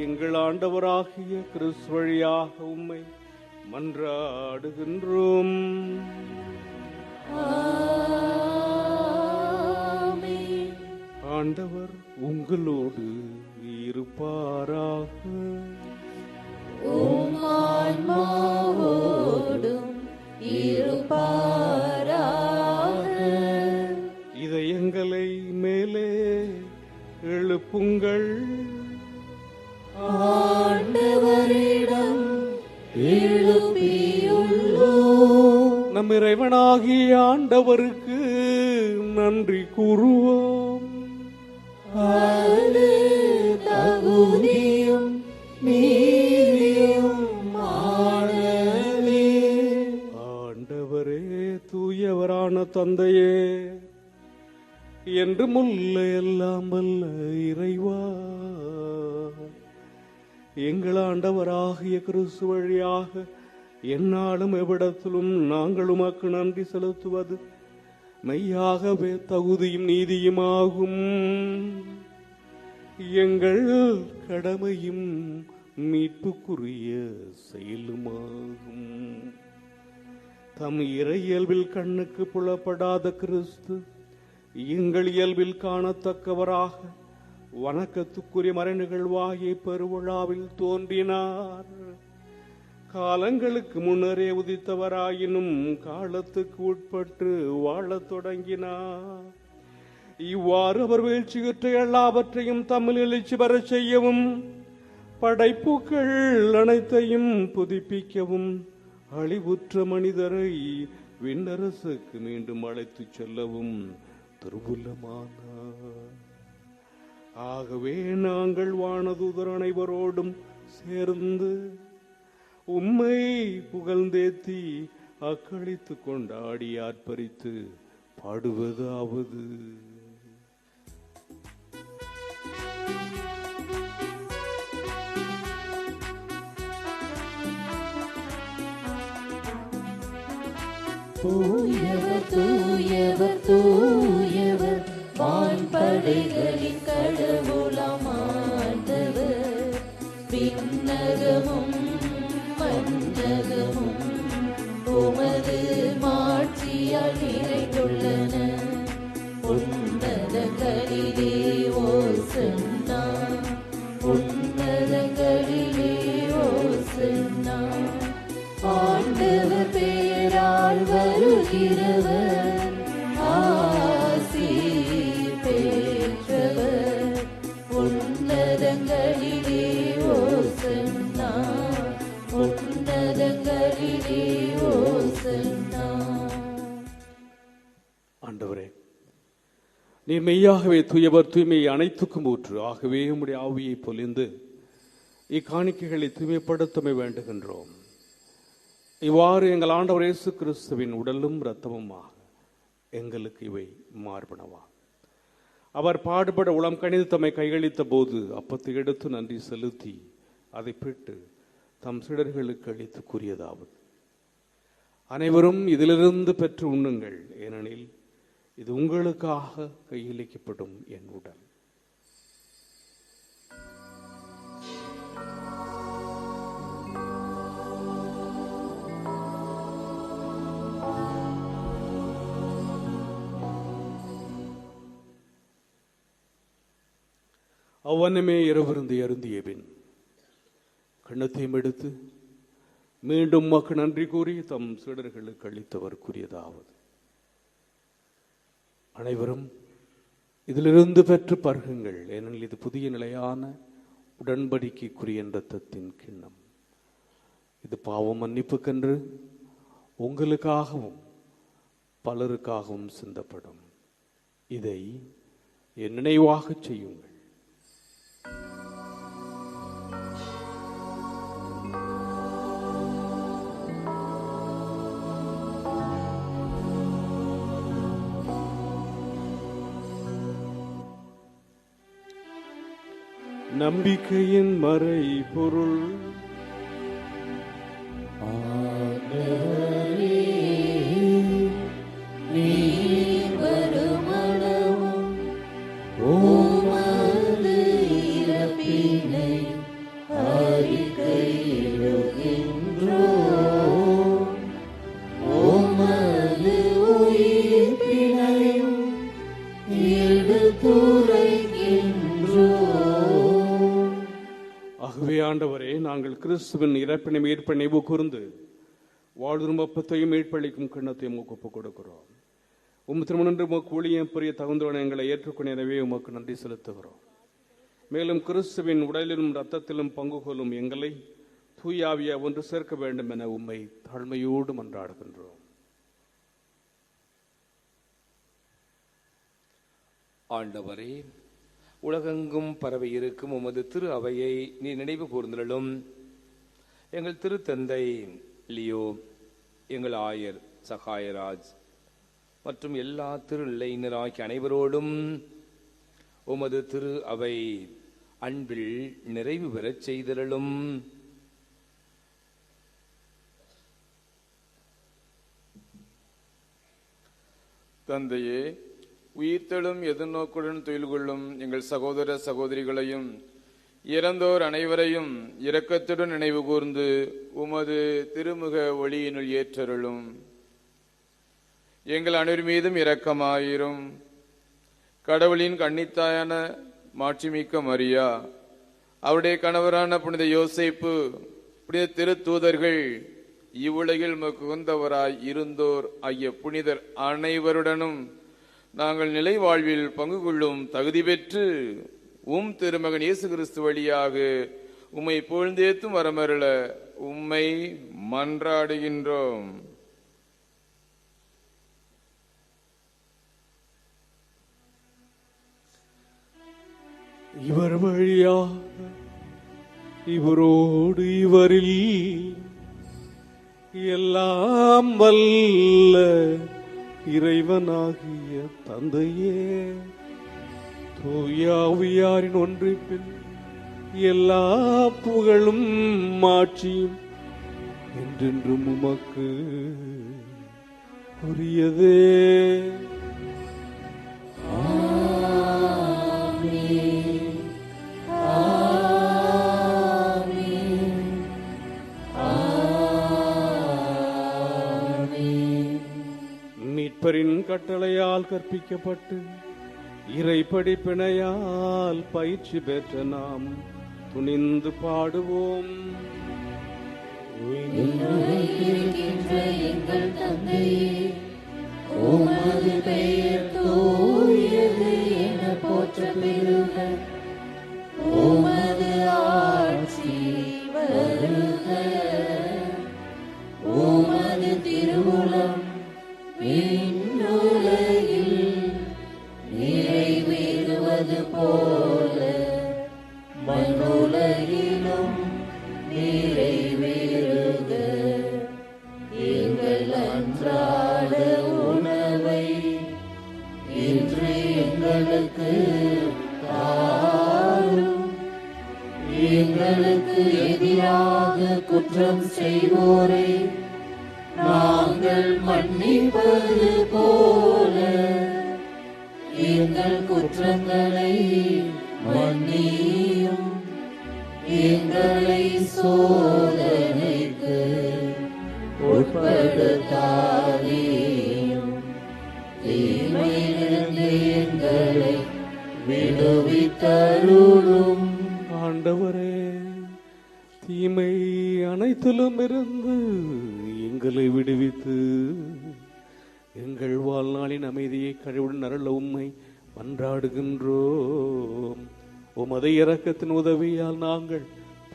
எங்கள் ஆண்டவராகிய கிறிஸ்து வழியாக உம்மை மன்றாடுகின்றோம். ஆண்டவர் உங்களோடு இருப்பாராக. உம் ஆன்மாவோடும் இருப்பாராக. இதயங்களை மேலே எழுப்புங்கள். ஆண்டவரிடம் எழுப்பியுள்ளோம். நம் இறைவனாகிய ஆண்டவருக்கு நன்றி கூறுவோம். அது தகுதியும் நீதியும் ஆனதே. ஆண்டவரே, தூயவரான தந்தையே, என்று முல்ல எல்லாம் வல்ல இறைவா, எங்கள் ஆண்டவராகிய கிறிஸ்து வழியாக எந்நாளும் எவ்விடத்திலும் நாங்கள் உமக்கு நன்றி செலுத்துவது மெய்யாகவே தகுதியும் நீதியுமாகும். எங்கள் கடமையும் மீட்புக்குரிய செயலுமாகும். தம் இறை இயல்பில் கண்ணுக்கு புலப்படாத கிறிஸ்து எங்கள் இயல்பில் காணத்தக்கவராக வணக்கத்துக்குரிய மறை நிகழ்வாகிய பெருவிழாவில் தோன்றினார். காலங்களுக்கு முன்னரே உதித்தவராயினும் காலத்துக்கு உட்பட்டு வாழத் தொடங்கினார். இவ்வாறு அவர் வீழ்ச்சியுற்ற எல்லாவற்றையும் தம்மில் எழுச்சி பெற செய்யவும், படைப்புகள் அனைத்தையும் புதுப்பிக்கவும், அழிவுற்ற மனிதரை விண்ணரசுக்கு மீண்டும் அழைத்துச் செல்லவும் திருவுள்ளமானார். ஆகவே நாங்கள் வானதூதர் அனைவரோடும் சேர்ந்து உம்மை புகழ்ந்தேத்தி அக்களித்து கொண்டாடி ஆர்ப்பரித்து பாடுவதாவது: தூயவர் தூயவர் தூயவர் வான்படைகளின் கடவுளாம் ஆண்டவர். விண்ணகமும் மண்ணகமும் உமது மாட்சியால் நிறைந்துள்ளன. உன்னத நீர் மெய்யாகவே தூயவர், தூய்மையை அனைத்துக்கும் ஊற்று. ஆகவே உம்முடைய ஆவியை பொலிந்து இக்காணிக்கைகளை தூய்மைப்படுத்தமை வேண்டுகின்றோம். இவ்வாறு எங்கள் ஆண்டவர் இயேசு கிறிஸ்துவின் உடலும் இரத்தமுமாக எங்களுக்கு இவை மார்பனவா. அவர் பாடுபட உளம் கணிந்து தம்மை கைகளித்த போது அப்பத்தை எடுத்து நன்றி செலுத்தி அதை பிட்டு தம் சீடர்களுக்கு அளித்து கூறியதாவது: அனைவரும் இதிலிருந்து பெற்று உண்ணுங்கள், ஏனெனில் இது உங்களுக்காக கையளிக்கப்படும் என் உடல். அவ்வண்ணமே இரவிருந்து அருந்திய பின் கிண்ணத்தையும் எடுத்து மீண்டும் உமக்கு நன்றி கூறி தம் சீடர்களுக்கு அளித்தவர் கூறியதாவது: அனைவரும் இதிலிருந்து பெற்று பருகுங்கள், ஏனெனில் இது புதிய நிலையான உடன்படிக்கைக்குரிய இரத்தத்தின் கிண்ணம். இது பாவம் மன்னிப்புக்கென்று உங்களுக்காகவும் பலருக்காகவும் சிந்தப்படும். இதை என் நினைவாக செய்யுங்கள். நம்பிக்கையின் மறை பொருள் ஆண்டவரே, நாங்கள் கிறிஸ்துவின் இறப்பினை மீட்பை நினைவு கூர்ந்து வாழ்வும் அப்பத்தையும் மீட்பளிக்கும் கிண்ணத்தையும் ஒப்புக் கொடுக்கிறோம். திருமணன்று உமக்கு ஊழியம் புரிய தகுந்தவன எங்களை ஏற்றுக்கொண்ட எனவே உமக்கு நன்றி செலுத்துகிறோம். மேலும் கிறிஸ்துவின் உடலிலும் இரத்தத்திலும் பங்கு கொள்ளும் எங்களை தூயாவியா ஒன்று சேர்க்க வேண்டும் என உம்மை தாழ்மையோடு மன்றாடுகின்றோம். ஆண்டவரே, உலகெங்கும் பரவி இருக்கும் உமது திரு அவையை நீ நினைவு கூர்ந்தலும். எங்கள் திருத்தந்தை லியோ, எங்கள் ஆயர் சகாயராஜ் மற்றும் எல்லா திருநிலையினராகிய அனைவரோடும் உமது திரு அவை அன்பில் நிறைவு பெறச் செய்தலும். தந்தையே, உயிர்த்தெழும் எதிர்நோக்குடன் துயில் கொள்ளும் எங்கள் சகோதர சகோதரிகளையும் இறந்தோர் அனைவரையும் இரக்கத்துடன் நினைவு கூர்ந்து உமது திருமுக ஒளியினுள் ஏற்றருளும். எங்கள் அனைவர் மீதும் இரக்கமாயிரும். கடவுளின் கன்னித்தாயான மாட்சிமிக்க மரியா, அவருடைய கணவரான புனித யோசேப்பு, புனித திருத்தூதர்கள், இவ்வுலகில் உகந்தவராய் இருந்தோர் ஆகிய புனிதர் அனைவருடனும் நாங்கள் நிலை வாழ்வில் பங்கு கொள்ளும் தகுதி பெற்று திருமகன் இயேசு கிறிஸ்து வழியாக உம்மை புகழ்ந்தேத்தும் வரமருள உம்மை மன்றாடுகின்றோம். இவர் வழியாக இவரோடு இவரில் எல்லாம் வல்ல இறைவனாகிய தந்தையே, தூயாவியாரின் ஒன்றிப்பில் எல்லா புகழும் மாட்சியும் என்றென்றும் உமக்கு உரியதே. மீட்பரின் கட்டளையால் கற்பிக்கப்பட்டு இறை படிப்பினையால் பயிற்சி பெற்ற நாம் துணிந்து பாடுவோம். எங்கள் தந்தையே, உமது பெயர் தூயது என போற்ற பெறுக. உமது ஆட்சி வருக. உமது திருவுளம் விண்ணுலகில் நிறைவேறுவது போல மண்ணுலகிலும் நிறைவேறுக. எங்கள் அன்றாட உணவை இன்று எங்களுக்கு தாரும். எங்களுக்கு எதிராக குற்றம் செய்வோரை நாங்கள் மன்னிப்பது போல எங்கள் குற்றங்களை மன்னியும். எங்களை சோதனைக்கு உட்படுத்தாதேயும். தீமையிலிருந்து எங்களை விடுவித்தருளும். ஆண்டவரே, தீமை அனைத்திலும் இருந்து எங்களை விடுவித்து எங்கள் வாழ்நாளின் அமைதியை கழிவுடன் அருள உம்மை மன்றாடுகின்றோம். உமது இரக்கத்தின் உதவியால் நாங்கள்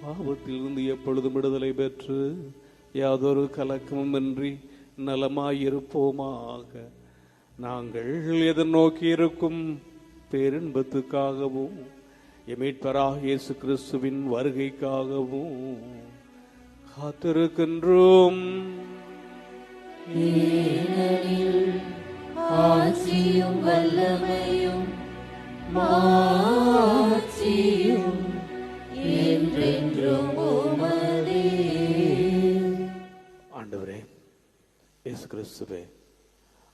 பாவத்திலிருந்து எப்பொழுதும் விடுதலை பெற்று யாதொரு கலக்கமும் இன்றி நலமாயிருப்போமாக. நாங்கள் எதிர்நோக்கி இருக்கும் பேரின்பத்துக்காகவும் எமீட்பராக இயேசு கிறிஸ்துவின் வருகைக்காகவும் காத்திருக்கின்றோம். ஏனெனில் ஆட்சியும் வல்லமையும் மாட்சியும் என்றென்றும் உமதே. ஆண்டவரே இயேசு கிறிஸ்துவே,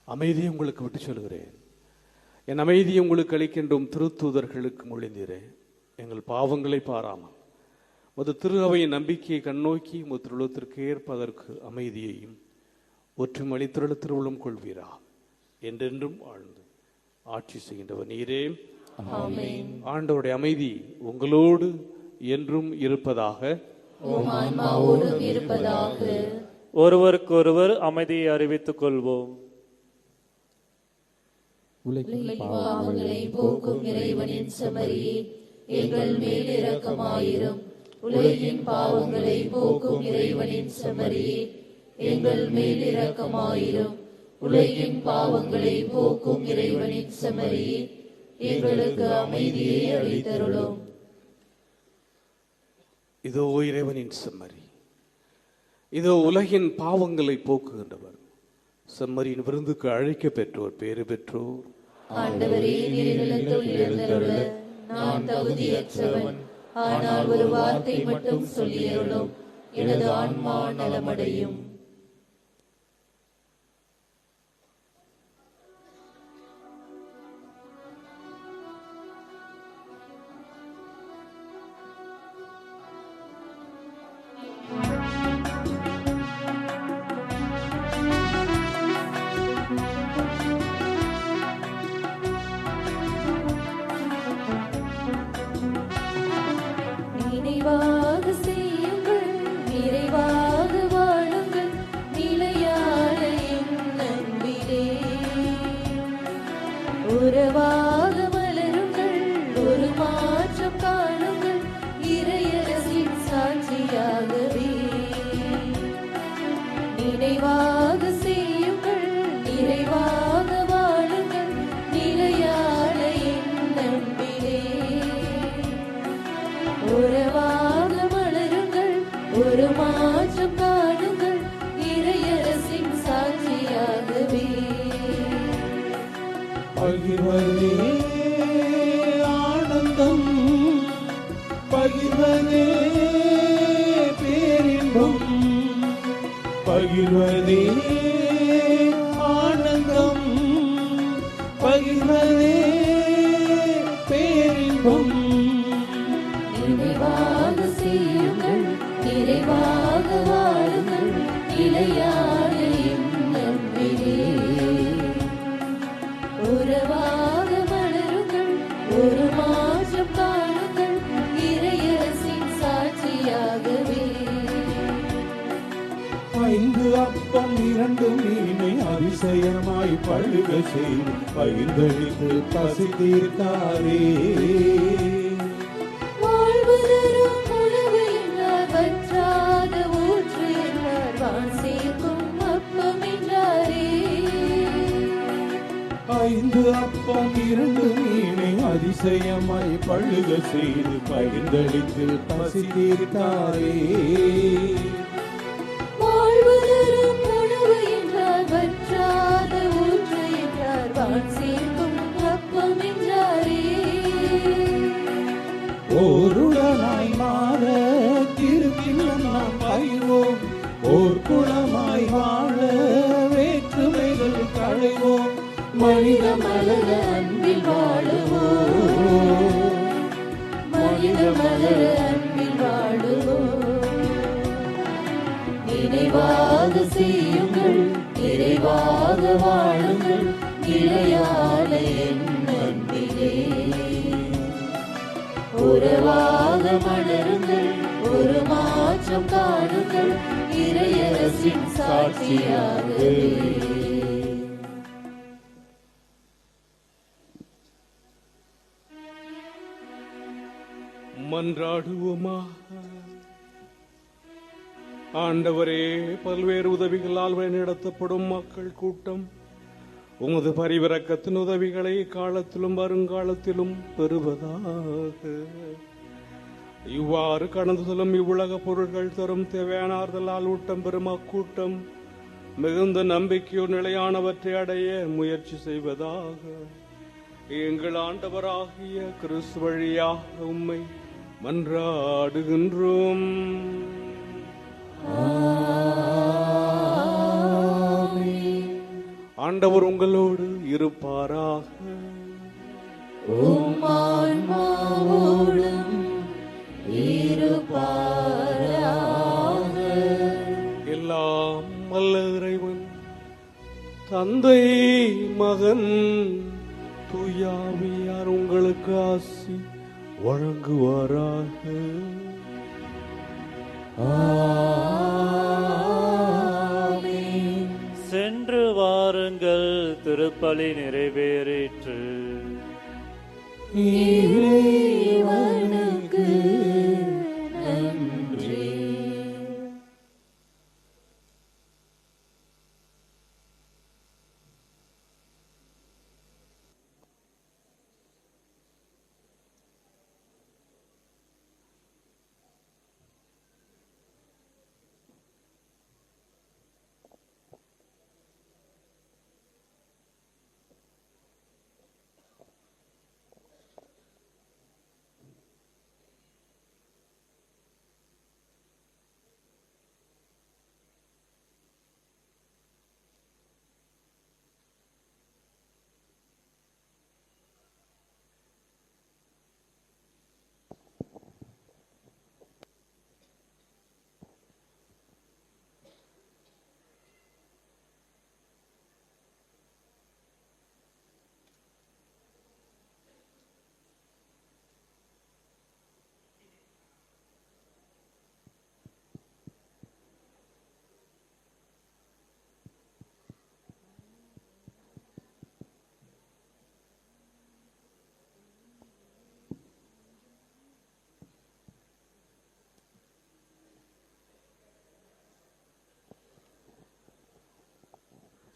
அமைதியை உங்களுக்கு விட்டு சொல்கிறேன். என் அமைதியை உங்களுக்கு அளிக்கின்றோம். திருத்தூதர்களுக்கு மொழிந்தீரே, எங்கள் பாவங்களை பாராமல் மது திரு அவையின் நம்பிக்கையை கண்ணோக்கி முத்திருளத்திற்கு ஏற்பதற்கு அமைதியையும் ஒற்றுமொழி திருளத்திருவுளம் கொள்வீரா. என்றென்றும் வாழ்ந்து ஆட்சி செய்கின்றவர் நீரே. ஆண்டவருடைய அமைதி உங்களோடு என்றும் இருப்பதாக. ஒருவருக்கொருவர் அமைதியை அறிவித்துக் கொள்வோம். பாவங்களை போக்கும் இறைவனின் செம்மறியே, எங்கள் மேல் இரக்கமாயிரும். உலகின் பாவங்களை போக்கும் இறைவனின் செம்மறியே, எங்கள் மேல் இரக்கமாயிரும். உலகின் பாவங்களை போக்கும் இறைவனின் செம்மறியே, எங்களுக்கு அமைதியை அளித்தருளும். இதோ இறைவனின் செம்மறி, இதோ உலகின் பாவங்களை போக்குகின்றவர். செம்மறியின் விருந்துக்கு அழைக்க பெற்றோர் பேறு பெற்றோர். ஆண்டவரே, நீர் நிலத்தில் எழுந்தருள நான் தகுதியற்றவன். ஆனால் ஒரு வார்த்தை மட்டும் சொல்லியருளும், எனது ஆன்மா நலமடையும். நினைவாக செய்யுங்கள், நிறைவாக வாழுங்கள், நிலையான என் அன்பிலே. உறவாக மலருங்கள், ஒரு மாற்றம் காணுங்கள், இறையரசின் சாட்சியாகவே. நினைவாக செய்யுங்கள், நிறைவாக வாழுங்கள், நிலையான என் அன்பிலே. உறவாக மலருங்கள், ஒரு மாற்றம் காணுங்கள், இறையரசின் சாட்சியாகவே. பகிர்வதே ஆனந்தம், பகிர்வதே பேரின்பம், பகிர்வதே ஆனந்தம், பகிர்வதே பேரின்பம். நினைவாக செய்யுங்கள், நிறைவாக வாழுங்கள், நிலையான என் அன்பிலே. உறவாக மலருங்கள், ஒரு மாற்றம் காணுங்கள், இறையரசின் சாட்சியாகவே. 5 அப்பம் 2 மீனை அதிசயமாய் பழுக செய்து பகிர்ந்தளித்து பசி தீர்த்தாரே. வாழ்வு தரும் உணவு என்றார், வற்றாத ஊற்று என்றார், வான் சேர்க்கும் அப்பம் என்றாரே. 5 அப்பம் 2 மீனை அதிசயமாய் பழுக செய்து பகிர்ந்தளித்து பசி தீர்த்தாரே. வாழ்வு தரும் உணவு என்றார், வற்றாத ஊற்று என்றார், வான் சேர்க்கும் அப்பம் என்றாரே. ஓருடனாய் மாற திருக்கில்லம் நாம் பயிர்வோம், ஓர் குளமாய் வாழ வேற்றுமைகள் களைவோம். மனித மலர அன்பில் வாழுவோம், மனித மலர அன்பில் வாழுவோம். நினைவாக செய்யுங்கள், நிறைவாக வாழுங்கள், நிலையான என் அன்பிலே. உறவாக மலருங்கள், ஒரு மாற்றம் காணுங்கள், இறையரசின் சாட்சியாகவே. மன்றாடுவோமா. ஆண்டவரே, பல்வேறு உதவிகளால் வழிநடத்தப்படும் மக்கள் கூட்டம் உமது பரிவிரக்கத்தின் உதவிகளை காலத்திலும் வருங்காலத்திலும் பெறுவதாக. இவ்வாறு கடந்து செல்லும் இவ்வுலக பொருட்கள் தரும் தேவையான ஆறுதலால் ஊட்டம் பெறும் அக்கூட்டம் மிகுந்த நம்பிக்கையோடு நிலையானவற்றை அடைய முயற்சி செய்வதாக. எங்கள் ஆண்டவராகிய கிறிஸ்து வழியாக உம்மை மன்றாடுகின்றோம். ஆண்டவர் உங்களோடு இருப்பாராக. உம் ஆன்மாவோடும் இருப்பாராக. எல்லாம் வல்ல இறைவன் தந்தை, மகன், தூயாவியார் உங்களுக்கு ஆசி வழங்குவாராக. சென்று வாருங்கள், திருப்பலி நிறைவேறிற்று. இறைவனுக்கு நன்றி.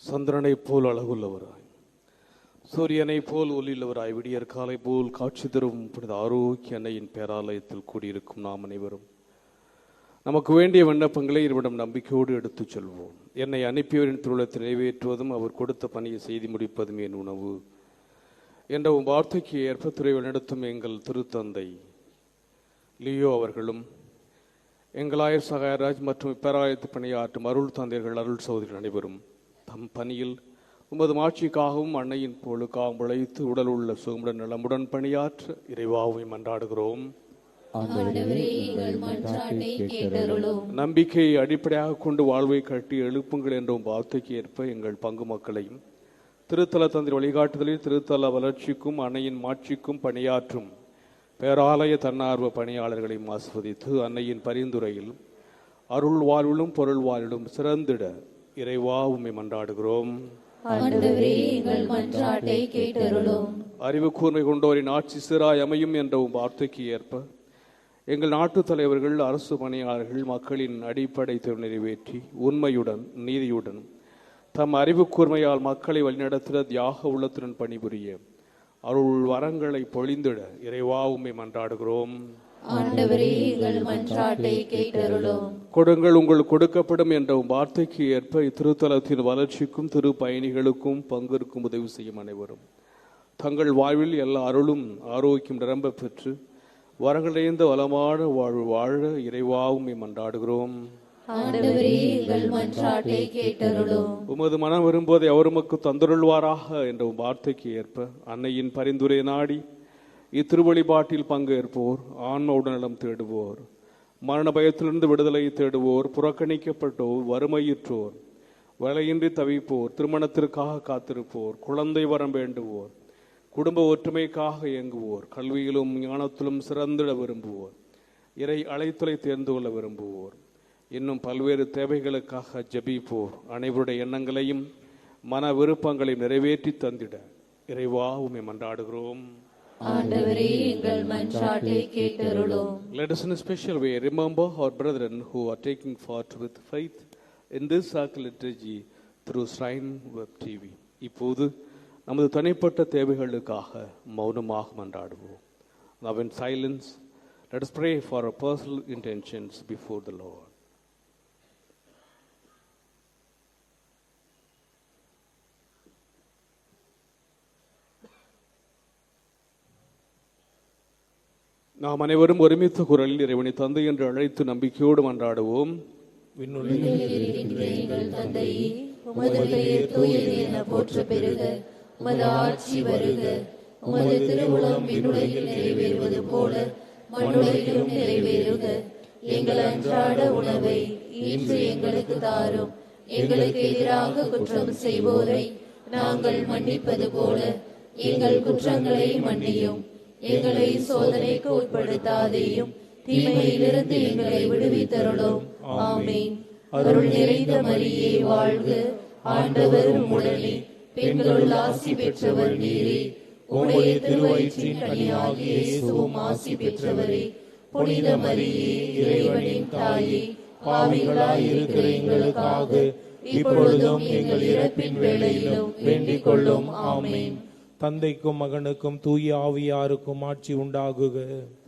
சந்திரனைப் போல் அழகுள்ளவராய், சூரியனைப் போல் ஒளியுள்ளவராய், விடியற் காலை போல் காட்சி தரும் புனித ஆரோக்கிய அன்னையின் பேராலயத்தில் கூடியிருக்கும் நாம் அனைவரும் நமக்கு வேண்டிய விண்ணப்பங்களை இருவிடம் நம்பிக்கையோடு எடுத்துச் செல்வோம். என்னை அனுப்பியவரின் திருவுளத்தை நிறைவேற்றுவதும் அவர் கொடுத்த பணியை செய்து முடிப்பதும் என் உணவு என்ற வார்த்தைக்கு ஏற்ப துறையில் நடத்தும் எங்கள் திருத்தந்தை லியோ அவர்களும், எங்கள் ஆயர் சகாயராஜ் மற்றும் இப்பேராலயத்து பணியாற்றும் அருள் தந்தையர்கள், அருள் சகோதரிகள் அனைவரும் தம் பணியில் உமது மாட்சிக்காகவும் அன்னையின் பொருளுக்காகவும் உழைத்து உடல் உள்ள சுகமுடன் நலமுடன் பணியாற்ற இறைவாவை மன்றாடுகிறோம். நம்பிக்கையை அடிப்படையாக கொண்டு வாழ்வை கட்டி எழுப்புங்கள் என்ற வார்த்தைக்கு ஏற்ப எங்கள் பங்கு மக்களையும் திருத்தல தந்திர வழிகாட்டுதலில் திருத்தல வளர்ச்சிக்கும் அன்னையின் மாட்சிக்கும் பணியாற்றும் பேராலய தன்னார்வ பணியாளர்களையும் ஆஸ்வதித்து அன்னையின் பரிந்துரையில் அருள் வாழ்விலும் பொருள் வாழ்விலும் சிறந்திட இறைவா உம்மை மன்றாடுகிறோம். அறிவு கூர்மை கொண்டோரின் ஆட்சி சிறாய் அமையும் என்ற வார்த்தைக்கு ஏற்ப எங்கள் நாட்டு தலைவர்கள், அரசு பணியாளர்கள் மக்களின் அடிப்படை தேவை நிறைவேற்றி உண்மையுடன் நீதியுடன் தம் அறிவு கூர்மையால் மக்களை வழிநடத்திட தியாக உள்ளத்துடன் பணிபுரிய அருள் வரங்களை பொழிந்திட இறைவா உம்மை மன்றாடுகிறோம். ஆண்டவரே எங்கள் மன்றாட்டை கேட்டருளும். கொடுங்கள் உங்களுக்கு கொடுக்கப்படும் என்ற வார்த்தைக்கு ஏற்ப இத்திருத்தலத்தின் வளர்ச்சிக்கும் திரு பயணிகளுக்கும் பங்கிற்கும் உதவி செய்யும் அனைவரும் தங்கள் வாழ்வில் எல்லா அருளும் ஆரோக்கியம் நிரம்ப பெற்று வரங்களைந்த வளமான வாழ்வு வாழ இறைவா உம்மை மன்றாடுகிறோம். ஆண்டவரே எங்கள் மன்றாட்டை கேட்டருளும். உமது மனம் விரும்புவதை அவருமக்கு தந்துருள்வாராக என்ற வார்த்தைக்கு ஏற்ப அன்னையின் பரிந்துரை நாடி இத்திருவழிபாட்டில் பங்கேற்போர், ஆன்ம உடல்நலம் தேடுவோர், மரண பயத்திலிருந்து விடுதலை தேடுவோர், புறக்கணிக்கப்பட்டோர், வறுமையுற்றோர், வேலையின்றி தவிப்போர், திருமணத்திற்காக காத்திருப்போர், குழந்தை வரம் வேண்டுவோர், குடும்ப ஒற்றுமைக்காக இயங்குவோர், கல்வியிலும் ஞானத்திலும் சிறந்திட விரும்புவோர், இறை அழைத்தலை தேர்ந்து கொள்ள விரும்புவோர், இன்னும் பல்வேறு தேவைகளுக்காக ஜெபிப்போர் அனைவருடைய எண்ணங்களையும் மன விருப்பங்களையும் நிறைவேற்றி தந்திட இறைவா உம்மை மன்றாடுகிறோம். ஆண்டவரே எங்கள் மன்றாட்டை கேட்டருளும். Let us in a special way remember our brethren who are taking part with faith in this sacred liturgy through Shrine Web TV. இப்போது நமது தனிப்பட்ட தேவைகளுக்காக மௌனமாக மன்றாடுவோம். Now in silence, let us pray for our personal intentions before the Lord. நாம் அனைவரும் ஒருமித்த குரலில் இறைவனை தந்தை என்று அழைத்து நம்பிக்கையோடு மன்றாடுவோம். எங்கள் தந்தையே, உமது பெயர் தூயது என போற்ற பெறுக. உமது ஆட்சி வருக. உமது திருவுளம் விண்ணுலகில் நிறைவேறுவது போல மண்ணுலகிலும் நிறைவேறுக. எங்கள் அன்றாட உணவை இன்று எங்களுக்கு தாரும். எங்களுக்கு எதிராக குற்றம் செய்வோரை நாங்கள் மன்னிப்பது போல எங்கள் குற்றங்களை மன்னியும். எங்களை சோதனைக்கு உட்படுத்தாதேயும், தீமையிலிருந்து எங்களை விடுவித்தருளும். ஆமீன். அருள் நிறைந்த மரியே வாழ்க. ஆண்டவர் உம்முடனே, பெண்களுள் ஆசி பெற்றவர் நீரே. உம்முடைய திருவயிற்றின் கனியாகிய இயேசுவும் ஆசி பெற்றவரே. புனித மரியே, இறைவனின் தாயே, பாவிகளாய் இருக்கிற எங்களுக்காக இப்பொழுதும் எங்கள் இறப்பின் வேளையிலும் வேண்டிக் கொள்ளும். ஆமீன். தந்தைக்கும் மகனுக்கும் தூய ஆவியாருக்கும் ஆட்சி உண்டாகுக.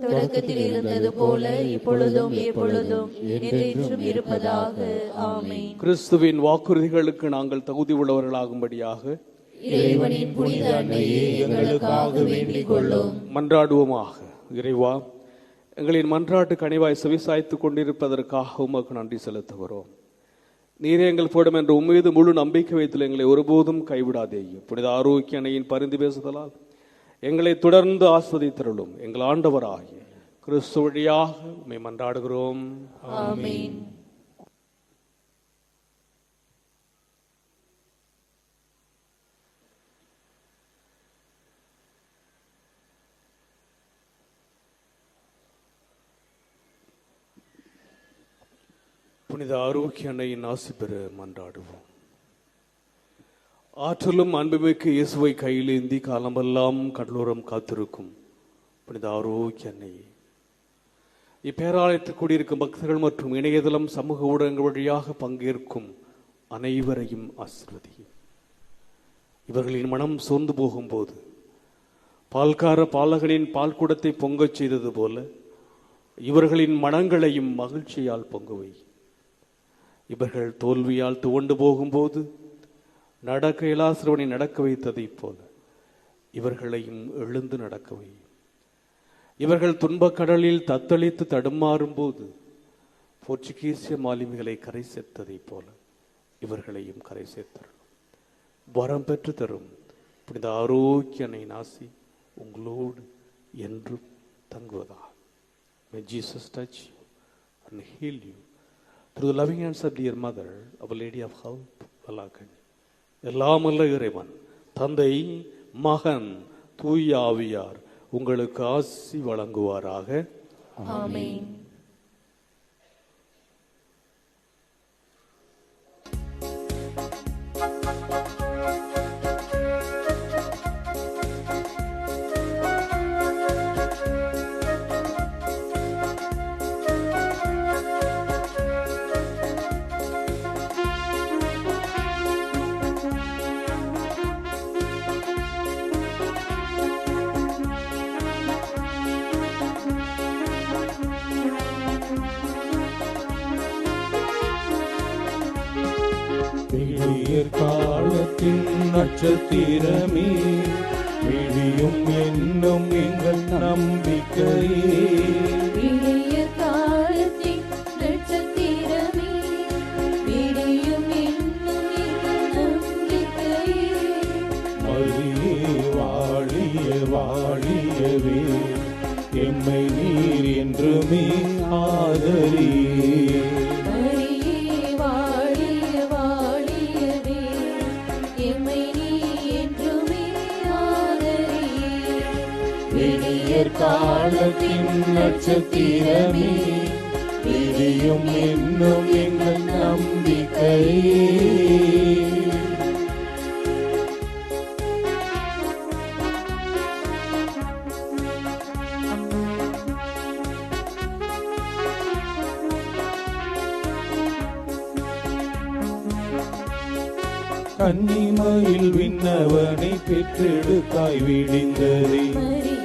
தொடக்கத்தில் இருந்தது போல இப்பொழுதும் எப்பொழுதும் என்றென்றும் இருப்பதாக. ஆமென். கிறிஸ்துவின் வாக்குறுதிகளுக்கு நாங்கள் தகுதி உள்ளவர்களாகும்படியாக இறைவனின் புனித அன்னையே எங்களுக்காக வேண்டிக் கொள்ளும். மன்றாடுவோமாக. இறைவா, எங்களின் மன்றாட்டு கனிவாய் செவிசாய்த்துக் கொண்டிருப்பதற்காக உமக்கு நன்றி செலுத்துகிறோம். நீரே எங்கள் போடும் என்ற உம்மீது முழு நம்பிக்கை வைத்து எங்களை ஒருபோதும் கைவிடாதேயும். புனித ஆரோக்கிய அன்னையின் பரிந்து பேசுதலால் எங்களை தொடர்ந்து ஆஸ்வதித்தருளும். எங்கள் ஆண்டவராகிய கிறிஸ்து வழியாக உம்மை மன்றாடுகிறோம். ஆமென். புனித ஆரோக்கிய அன்னையின் ஆசி பெற மன்றாடுவோம். ஆற்றலும் அன்புமிக்க இயேசுவை கையிலேந்தி காலமெல்லாம் கடலோரம் காத்திருக்கும் புனித ஆரோக்கிய அன்னையே, இப்பேராலயத்தில் கூடியிருக்கும் பக்தர்கள் மற்றும் இணையதளம் சமூக ஊடகங்கள் வழியாக பங்கேற்கும் அனைவரையும் ஆசீர்வதியும். இவர்களின் மனம் சோர்ந்து போகும்போது பால்கார பாலகனின் பால் குடத்தை பொங்கச் செய்தது போல இவர்களின் மனங்களையும் மகிழ்ச்சியால் பொங்குவை. இவர்கள் தோல்வியால் துவண்டு போகும்போது நடக்க இயலாசிரவனை நடக்க வைத்ததைப் போல இவர்களையும் எழுந்து நடக்கவை. இவர்கள் துன்பக் கடலில் தத்தளித்து தடுமாறும் போது போர்ச்சுகீசிய மாலுமிகளை கரை சேர்த்ததைப் போல இவர்களையும் கரை சேர்த்தரும். வரம் பெற்று தரும் புனித ஆரோக்கிய அன்னையின் ஆசி உங்களோடு என்றும் தங்குவதா. May Jesus touch you and heal you through the loving hands of dear mother, our Lady of Hope, Valakani. எல்லாம் அல்ல இறைவன் தந்தை, மகன், தூய ஆவியார் உங்களுக்கு ஆசி வழங்குவாராக. ஆமென். விடியற் காலத்தின் நட்சத்திரமே, விடியும் என்னும் எங்கள் நம்பிக்கையே. விடியற் காலத்தின் நட்சத்திரமே, விடியும் என்னும் எங்கள் நம்பிக்கையே. மரியே வாழிய வாழியவே, எம்மை நீர் என்றுமே ஆதரியே. மரியே வாழிய வாழியவே, எம்மை நீ என்றுமே ஆதரியே. விடியற் காலத்தின் நட்சத்திரமே, விடியும் என்னும் எங்கள் நம்பிக்கையே. கன்னிமையில் விண்ணவனை பெற்றெடுத்தாய் விடிந்ததே, மரியே